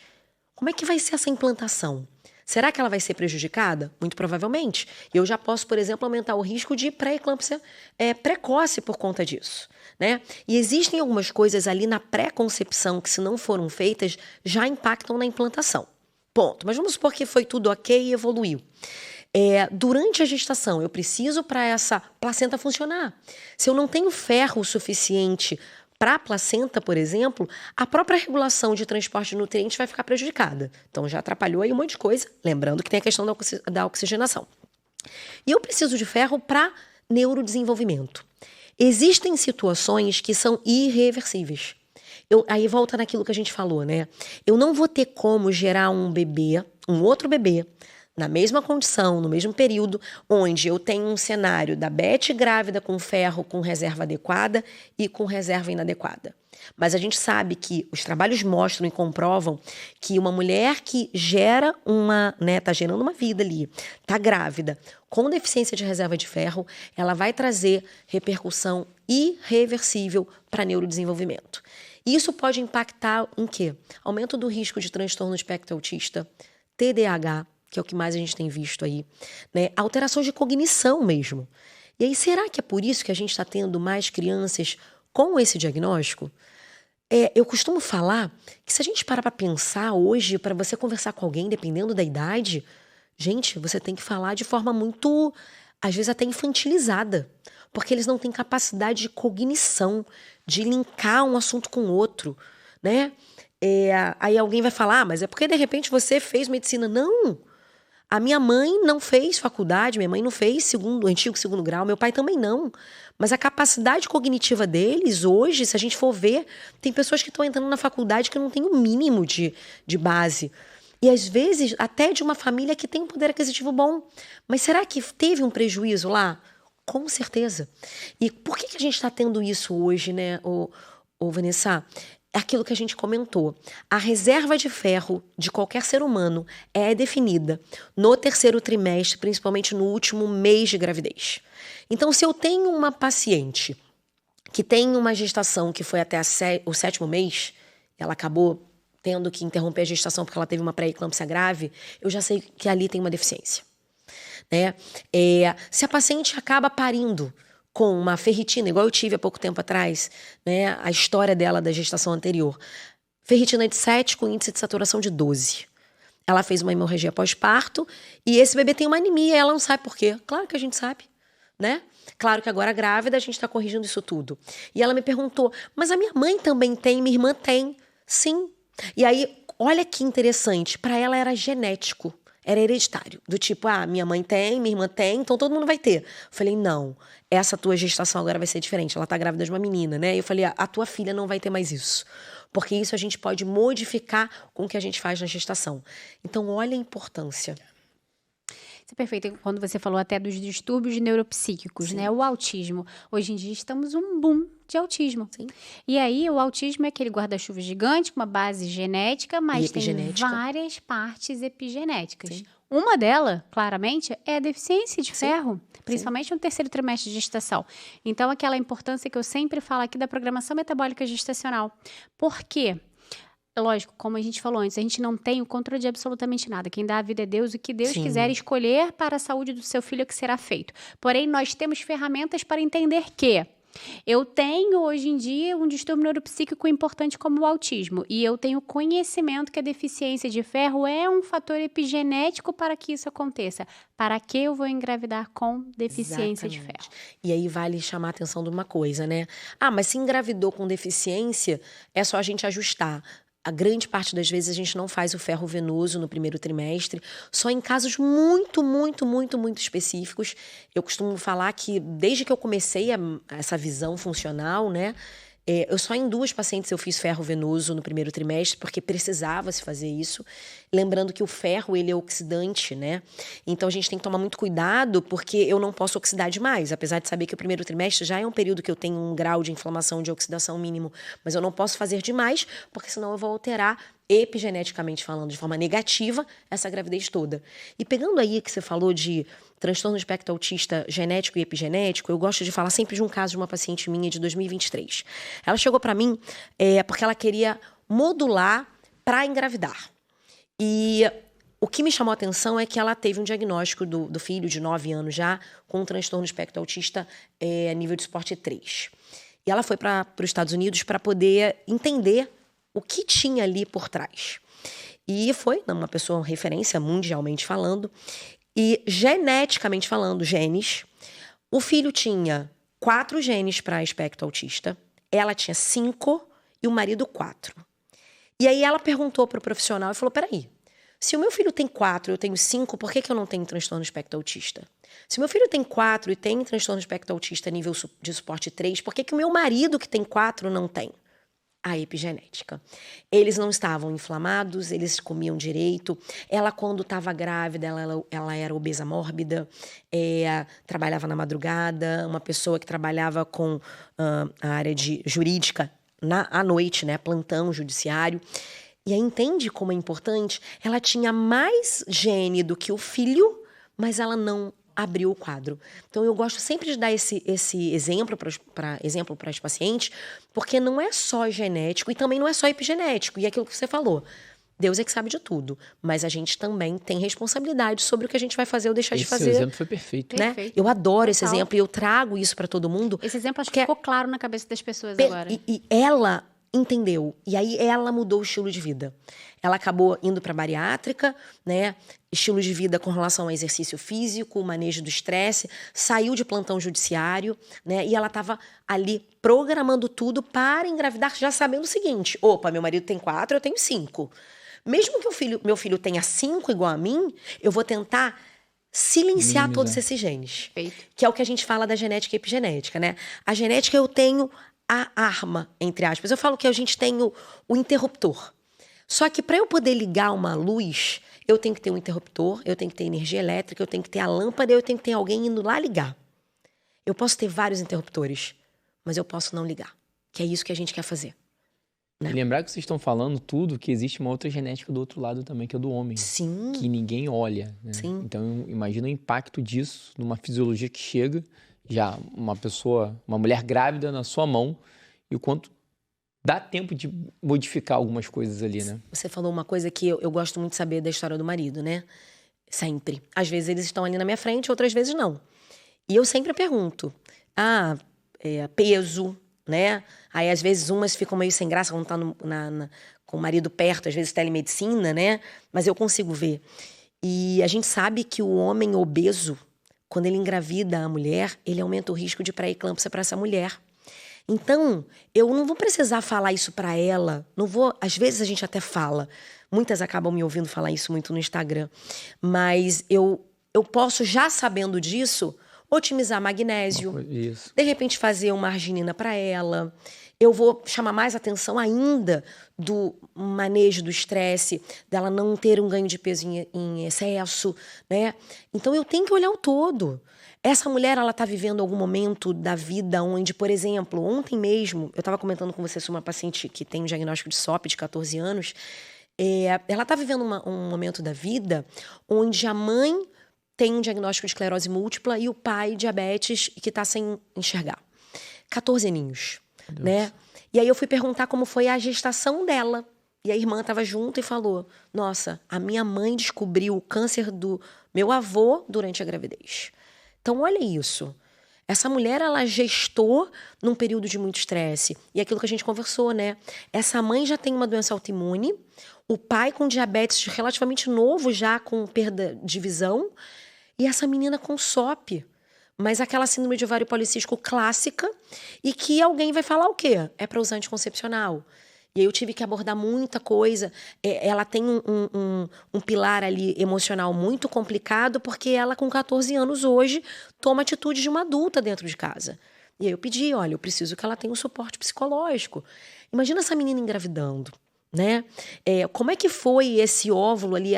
Como é que vai ser essa implantação? Será que ela vai ser prejudicada? Muito provavelmente. Eu já posso, por exemplo, aumentar o risco de pré-eclâmpsia precoce por conta disso, né? E existem algumas coisas ali na pré-concepção que, se não foram feitas, já impactam na implantação. Ponto. Mas vamos supor que foi tudo ok e evoluiu. Durante a gestação, eu preciso para essa placenta funcionar. Se eu não tenho ferro suficiente para a placenta, por exemplo, a própria regulação de transporte de nutrientes vai ficar prejudicada. Então, já atrapalhou aí um monte de coisa. Lembrando que tem a questão da oxigenação. E eu preciso de ferro para neurodesenvolvimento. Existem situações que são irreversíveis. Aí volta naquilo que a gente falou, né? Eu não vou ter como gerar um outro bebê, na mesma condição, no mesmo período, onde eu tenho um cenário da Beth grávida com ferro com reserva adequada e com reserva inadequada. Mas a gente sabe que os trabalhos mostram e comprovam que uma mulher que gera tá gerando uma vida ali, tá grávida, com deficiência de reserva de ferro, ela vai trazer repercussão irreversível para neurodesenvolvimento. Isso pode impactar em quê? Aumento do risco de transtorno do espectro autista, TDAH, que é o que mais a gente tem visto aí, né? Alterações de cognição mesmo. E aí, será que é por isso que a gente está tendo mais crianças com esse diagnóstico? Eu costumo falar que se a gente parar para pensar hoje, para você conversar com alguém, dependendo da idade, gente, você tem que falar de forma muito, às vezes até infantilizada, porque eles não têm capacidade de cognição, de linkar um assunto com o outro, né? Aí alguém vai falar, mas é porque de repente você fez medicina. Não! A minha mãe não fez faculdade, minha mãe não fez antigo segundo grau, meu pai também não. Mas a capacidade cognitiva deles, hoje, se a gente for ver, tem pessoas que estão entrando na faculdade que não têm o mínimo de base. E às vezes, até de uma família que tem um poder aquisitivo bom. Mas será que teve um prejuízo lá? Com certeza. E por que a gente está tendo isso hoje, né? Vanessa, é aquilo que a gente comentou. A reserva de ferro de qualquer ser humano é definida no terceiro trimestre, principalmente no último mês de gravidez. Então, se eu tenho uma paciente que tem uma gestação que foi até o 7º mês, ela acabou tendo que interromper a gestação porque ela teve uma pré-eclâmpsia grave, eu já sei que ali tem uma deficiência. Né? Se a paciente acaba parindo com uma ferritina, igual eu tive há pouco tempo atrás, né, a história dela da gestação anterior, ferritina de 7 com índice de saturação de 12. Ela fez uma hemorragia pós-parto e esse bebê tem uma anemia, ela não sabe por quê. Claro que a gente sabe, né? Claro que agora grávida a gente está corrigindo isso tudo. E ela me perguntou, mas a minha mãe também tem, minha irmã tem. Sim. E aí, olha que interessante, para ela era genético. Era hereditário, do tipo, minha mãe tem, minha irmã tem, então todo mundo vai ter. Eu falei, não, essa tua gestação agora vai ser diferente, ela tá grávida de uma menina, né? E eu falei, a tua filha não vai ter mais isso, porque isso a gente pode modificar com o que a gente faz na gestação. Então, olha a importância. Isso é perfeito. Quando você falou até dos distúrbios neuropsíquicos, né? O autismo. Hoje em dia estamos um boom de autismo. Sim. E aí o autismo é aquele guarda-chuva gigante com uma base genética, mas tem várias partes epigenéticas. Sim. Uma delas, claramente, é a deficiência de ferro, principalmente no terceiro trimestre de gestação. Então, aquela importância que eu sempre falo aqui da programação metabólica gestacional. Por quê? Lógico, como a gente falou antes, a gente não tem o controle de absolutamente nada. Quem dá a vida é Deus, o que Deus quiser escolher para a saúde do seu filho é o que será feito. Porém, nós temos ferramentas para entender que eu tenho, hoje em dia, um distúrbio neuropsíquico importante como o autismo. E eu tenho conhecimento que a deficiência de ferro é um fator epigenético para que isso aconteça. Para que eu vou engravidar com deficiência de ferro? E aí vale chamar a atenção de uma coisa, né? Mas se engravidou com deficiência, é só a gente ajustar. A grande parte das vezes a gente não faz o ferro venoso no primeiro trimestre, só em casos muito, muito, muito, muito específicos. Eu costumo falar que desde que eu comecei essa visão funcional, né, eu só em 2 pacientes eu fiz ferro venoso no primeiro trimestre, porque precisava se fazer isso. Lembrando que o ferro, ele é oxidante, né? Então, a gente tem que tomar muito cuidado, porque eu não posso oxidar demais. Apesar de saber que o primeiro trimestre já é um período que eu tenho um grau de inflamação, de oxidação mínimo. Mas eu não posso fazer demais, porque senão eu vou alterar, epigeneticamente falando, de forma negativa, essa gravidez toda. E pegando aí que você falou de transtorno do espectro autista genético e epigenético, eu gosto de falar sempre de um caso de uma paciente minha de 2023. Ela chegou para mim porque ela queria modular para engravidar. E o que me chamou a atenção é que ela teve um diagnóstico do filho de 9 anos já, com um transtorno do espectro autista nível de suporte 3. E ela foi para os Estados Unidos para poder entender o que tinha ali por trás. E foi uma pessoa referência mundialmente falando. E geneticamente falando, genes, o filho tinha 4 genes para espectro autista, ela tinha 5 e o marido 4. E aí ela perguntou para o profissional e falou, peraí, se o meu filho tem 4 e eu tenho 5, por que eu não tenho transtorno espectro autista? Se o meu filho tem 4 e tem transtorno espectro autista nível de suporte 3, por que o meu marido que tem 4 não tem? A epigenética. Eles não estavam inflamados, eles comiam direito. Ela, quando estava grávida, ela era obesa mórbida, trabalhava na madrugada, uma pessoa que trabalhava com a área jurídica à noite, né, plantão judiciário. E aí entende como é importante? Ela tinha mais gene do que o filho, mas ela não abriu o quadro. Então, eu gosto sempre de dar esse exemplo para os pacientes, porque não é só genético e também não é só epigenético. E é aquilo que você falou, Deus é que sabe de tudo, mas a gente também tem responsabilidade sobre o que a gente vai fazer ou deixar de fazer. Esse exemplo foi perfeito. Né? Eu adoro esse exemplo e eu trago isso para todo mundo. Esse exemplo acho que ficou claro na cabeça das pessoas agora. E ela entendeu. E aí ela mudou o estilo de vida. Ela acabou indo para bariátrica, né? Estilo de vida com relação ao exercício físico, manejo do estresse, saiu de plantão judiciário, né? E ela estava ali programando tudo para engravidar, já sabendo o seguinte: opa, meu marido tem 4, eu tenho 5. Mesmo que meu filho tenha 5 igual a mim, eu vou tentar silenciar todos esses genes. Feito. Que é o que a gente fala da genética e epigenética, né? A genética eu tenho a arma, entre aspas. Eu falo que a gente tem o interruptor. Só que para eu poder ligar uma luz, eu tenho que ter um interruptor, eu tenho que ter energia elétrica, eu tenho que ter a lâmpada, eu tenho que ter alguém indo lá ligar. Eu posso ter vários interruptores, mas eu posso não ligar. que é isso que a gente quer fazer. E lembrar que vocês estão falando tudo, que existe uma outra genética do outro lado também, que é do homem. Sim. Que ninguém olha, né? Sim. Então, imagina o impacto disso numa fisiologia que chega, já uma mulher grávida na sua mão, e o quanto dá tempo de modificar algumas coisas ali, né? Você falou uma coisa que eu gosto muito de saber da história do marido, né? Sempre. Às vezes eles estão ali na minha frente, outras vezes não. E eu sempre pergunto, peso, né? Aí, às vezes, umas ficam meio sem graça quando tá com o marido perto, às vezes telemedicina, né? Mas eu consigo ver. E a gente sabe que o homem obeso, quando ele engravida a mulher, ele aumenta o risco de pré-eclâmpsia para essa mulher. Então, eu não vou precisar falar isso para ela. Não vou. Às vezes a gente até fala. Muitas acabam me ouvindo falar isso muito no Instagram. Mas eu posso, já sabendo disso, otimizar magnésio. Isso. De repente fazer uma arginina para ela. Eu vou chamar mais atenção ainda do manejo do estresse, dela não ter um ganho de peso em excesso, né? Então eu tenho que olhar o todo. Essa mulher, ela tá vivendo algum momento da vida onde, por exemplo, ontem mesmo, eu estava comentando com você sobre uma paciente que tem um diagnóstico de SOP de 14 anos. Ela tá vivendo um momento da vida onde a mãe tem um diagnóstico de esclerose múltipla e o pai diabetes que tá sem enxergar. 14 aninhos. Né? E aí eu fui perguntar como foi a gestação dela. E a irmã estava junto e falou: nossa, a minha mãe descobriu o câncer do meu avô durante a gravidez. Então olha isso. Essa mulher, ela gestou num período de muito estresse. E aquilo que a gente conversou, né? Essa mãe já tem uma doença autoimune, o pai com diabetes relativamente novo, já com perda de visão, e essa menina com SOP. Mas aquela síndrome de ovário policístico clássica, e que alguém vai falar o quê? É para usar anticoncepcional. E aí eu tive que abordar muita coisa. Ela tem um pilar ali emocional muito complicado, porque ela, com 14 anos hoje, toma atitude de uma adulta dentro de casa. E aí eu pedi, olha, eu preciso que ela tenha um suporte psicológico. Imagina essa menina engravidando, né? Como é que foi esse óvulo ali,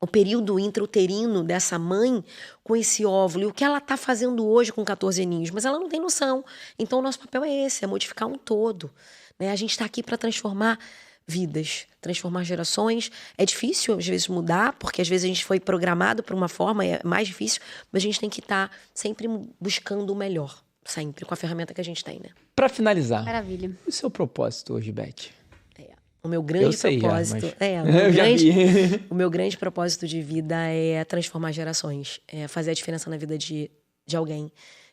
o período intrauterino dessa mãe com esse óvulo, e o que ela está fazendo hoje com 14 aninhos, mas ela não tem noção. Então o nosso papel é esse, é modificar um todo. Né? A gente está aqui para transformar vidas, transformar gerações. É difícil às vezes mudar, porque às vezes a gente foi programado por uma forma, é mais difícil, mas a gente tem que estar sempre buscando o melhor, sempre, com a ferramenta que a gente tem, né? Para finalizar, Maravilha. o seu propósito hoje, Beth? O meu grande propósito. O meu grande propósito de vida é transformar gerações, é fazer a diferença na vida de alguém.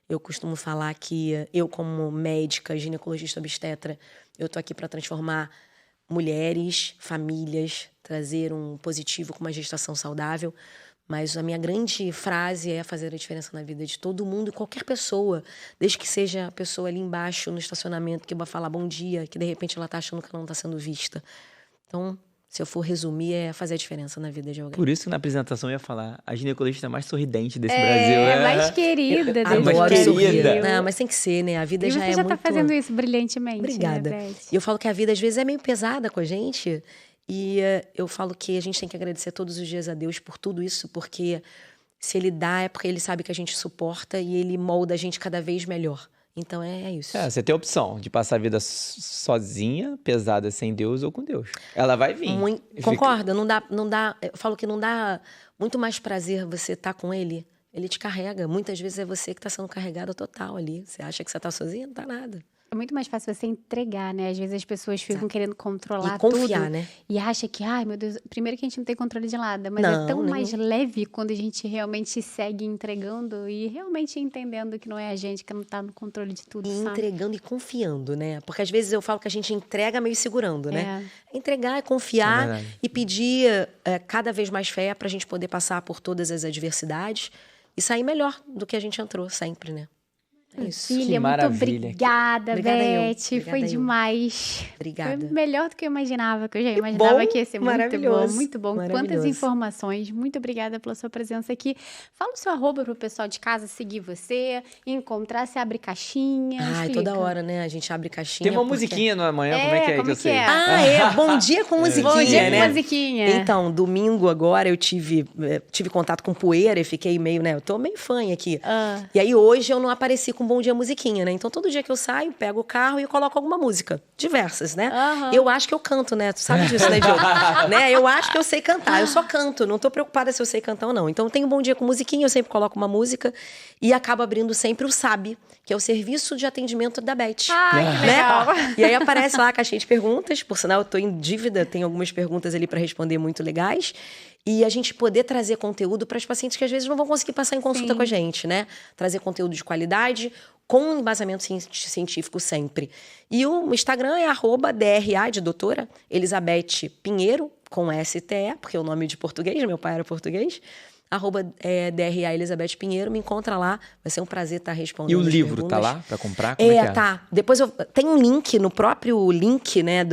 Eu costumo falar que eu, como médica, ginecologista obstetra, eu tô aqui para transformar mulheres, famílias, trazer um positivo com uma gestação saudável. Mas a minha grande frase é fazer a diferença na vida de todo mundo e qualquer pessoa, desde que seja a pessoa ali embaixo no estacionamento que vai falar bom dia, que de repente ela tá achando que ela não tá sendo vista. Então, se eu for resumir, é fazer a diferença na vida de alguém. Por isso que na apresentação eu ia falar, a ginecologista mais sorridente desse Brasil. É mais querida. Adoro querida. Não, mas tem que ser, né? A vida e já você é já muito... tá fazendo isso brilhantemente. Obrigada. Né, Beth? E eu falo que a vida às vezes é meio pesada com a gente. E eu falo que a gente tem que agradecer todos os dias a Deus por tudo isso, porque se Ele dá é porque Ele sabe que a gente suporta e Ele molda a gente cada vez melhor. Então é isso. Você tem a opção de passar a vida sozinha, pesada, sem Deus ou com Deus. Ela vai vir. Concorda? Não dá, eu falo que não dá muito mais prazer você estar com Ele. Ele te carrega. Muitas vezes é você que está sendo carregada total ali. Você acha que você está sozinha? Não está nada. É muito mais fácil você entregar, né? Às vezes as pessoas ficam querendo controlar e confiar, tudo. Né? E acha que, ai, meu Deus, primeiro que a gente não tem controle de nada, mas não, é tão mais leve quando a gente realmente segue entregando e realmente entendendo que não é a gente que não tá no controle de tudo, e sabe? Entregando e confiando, né? Porque às vezes eu falo que a gente entrega meio segurando, né? Entregar é confiar e pedir cada vez mais fé pra gente poder passar por todas as adversidades e sair melhor do que a gente entrou sempre, né? É isso. Filha, muito obrigada, Beth. Foi demais. Obrigada. Foi melhor do que eu imaginava, que eu já imaginava que ia ser muito bom. Muito bom. Quantas informações. Muito obrigada pela sua presença aqui. Fala o seu arroba pro pessoal de casa seguir você, encontrar, você abre caixinha. Ai, toda hora, né? A gente abre caixinha. Tem uma musiquinha no amanhã, como é que é que eu sei? Bom dia com musiquinha, bom dia né? Com musiquinha. Então, domingo agora eu tive contato com poeira e fiquei meio, né? Eu tô meio fã aqui. E aí hoje eu não apareci com Bom Dia Musiquinha, né? Então, todo dia que eu saio, pego o carro e coloco alguma música. Diversas, né? Aham. Eu acho que eu canto, né? Tu sabe disso, né, Diogo? Né? Eu acho que eu sei cantar. Eu só canto. Não tô preocupada se eu sei cantar ou não. Então, tenho Bom Dia com Musiquinha, eu sempre coloco uma música e acabo abrindo sempre o SAB, que é o Serviço de Atendimento da Beth. Ai, que Né? legal. E aí aparece lá a caixinha de perguntas. Por sinal, eu tô em dívida, tem algumas perguntas ali para responder muito legais. E a gente poder trazer conteúdo para as pacientes que às vezes não vão conseguir passar em consulta com a gente, né? Trazer conteúdo de qualidade, com embasamento científico sempre. E o Instagram é @DRA, de doutora, Elizabeth Pinheiro, com STE, porque é o nome de português, meu pai era português. @DRA Elizabeth Pinheiro, me encontra lá, vai ser um prazer estar respondendo. E o as livro perguntas. tá lá para comprar? Como é que é? Tá. Depois tem um link no próprio link, né,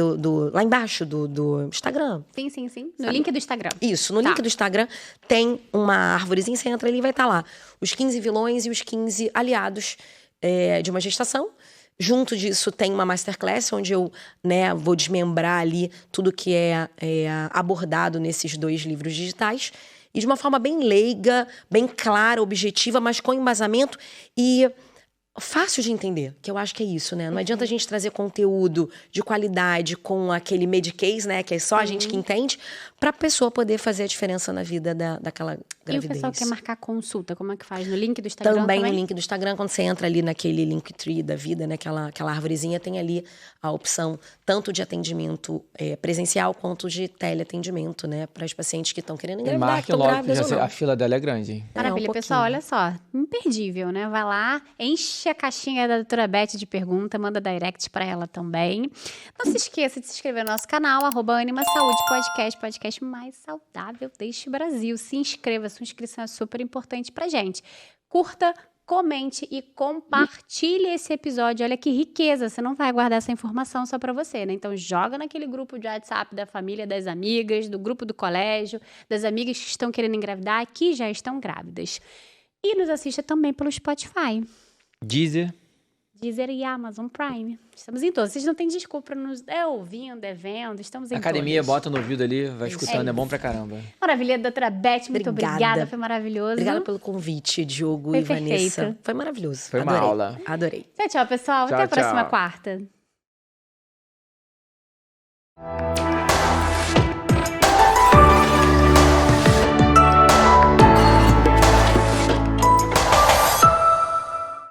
lá embaixo do Instagram. Sim. No link do Instagram. Isso, no Tá. link do Instagram tem uma árvorezinha, você entra ali e vai estar lá. Os 15 vilões e os 15 aliados de uma gestação. Junto disso tem uma masterclass onde eu, né, vou desmembrar ali tudo que é abordado nesses 2 livros digitais. E de uma forma bem leiga, bem clara, objetiva, mas com embasamento e fácil de entender, que eu acho que é isso, né? Não adianta a gente trazer conteúdo de qualidade com aquele medicase, né? Que é só a gente que entende, pra pessoa poder fazer a diferença na vida daquela gravidez. E o pessoal quer marcar consulta, como é que faz? No link do Instagram Também no link do Instagram, quando você entra ali naquele Linktree da vida, né? Aquela árvorezinha, tem ali a opção tanto de atendimento presencial quanto de teleatendimento, né? Para as pacientes que estão querendo E engravidar, que marque estão logo, grávidas ou que não. a fila dela é grande, hein? Maravilha, um pessoal, pouquinho. olha só, imperdível, né? Vai lá, enche a caixinha da doutora Beth de pergunta, manda direct pra ela também. Não se esqueça de se inscrever no nosso canal, @Anima Saúde podcast mais saudável deste Brasil. Se inscreva, sua inscrição é super importante pra gente. Curta, comente e compartilhe esse episódio. Olha que riqueza, você não vai guardar essa informação só pra você, né? Então joga naquele grupo de WhatsApp da família, das amigas, do grupo do colégio, das amigas que estão querendo engravidar, que já estão grávidas. E nos assista também pelo Spotify, Deezer. Deezer e Amazon Prime. Estamos em todos. Vocês não têm desculpa para nos ouvindo, vendo. Estamos em Academia, todos. bota no ouvido ali, vai escutando, é bom pra caramba. Maravilha, doutora Beth, muito obrigada. Foi maravilhoso. Obrigada pelo convite, Diogo Foi e Vanessa. perfeito. Foi maravilhoso. Foi uma Adorei. aula. Adorei. Tchau, pessoal. Tchau, Até a próxima tchau. quarta.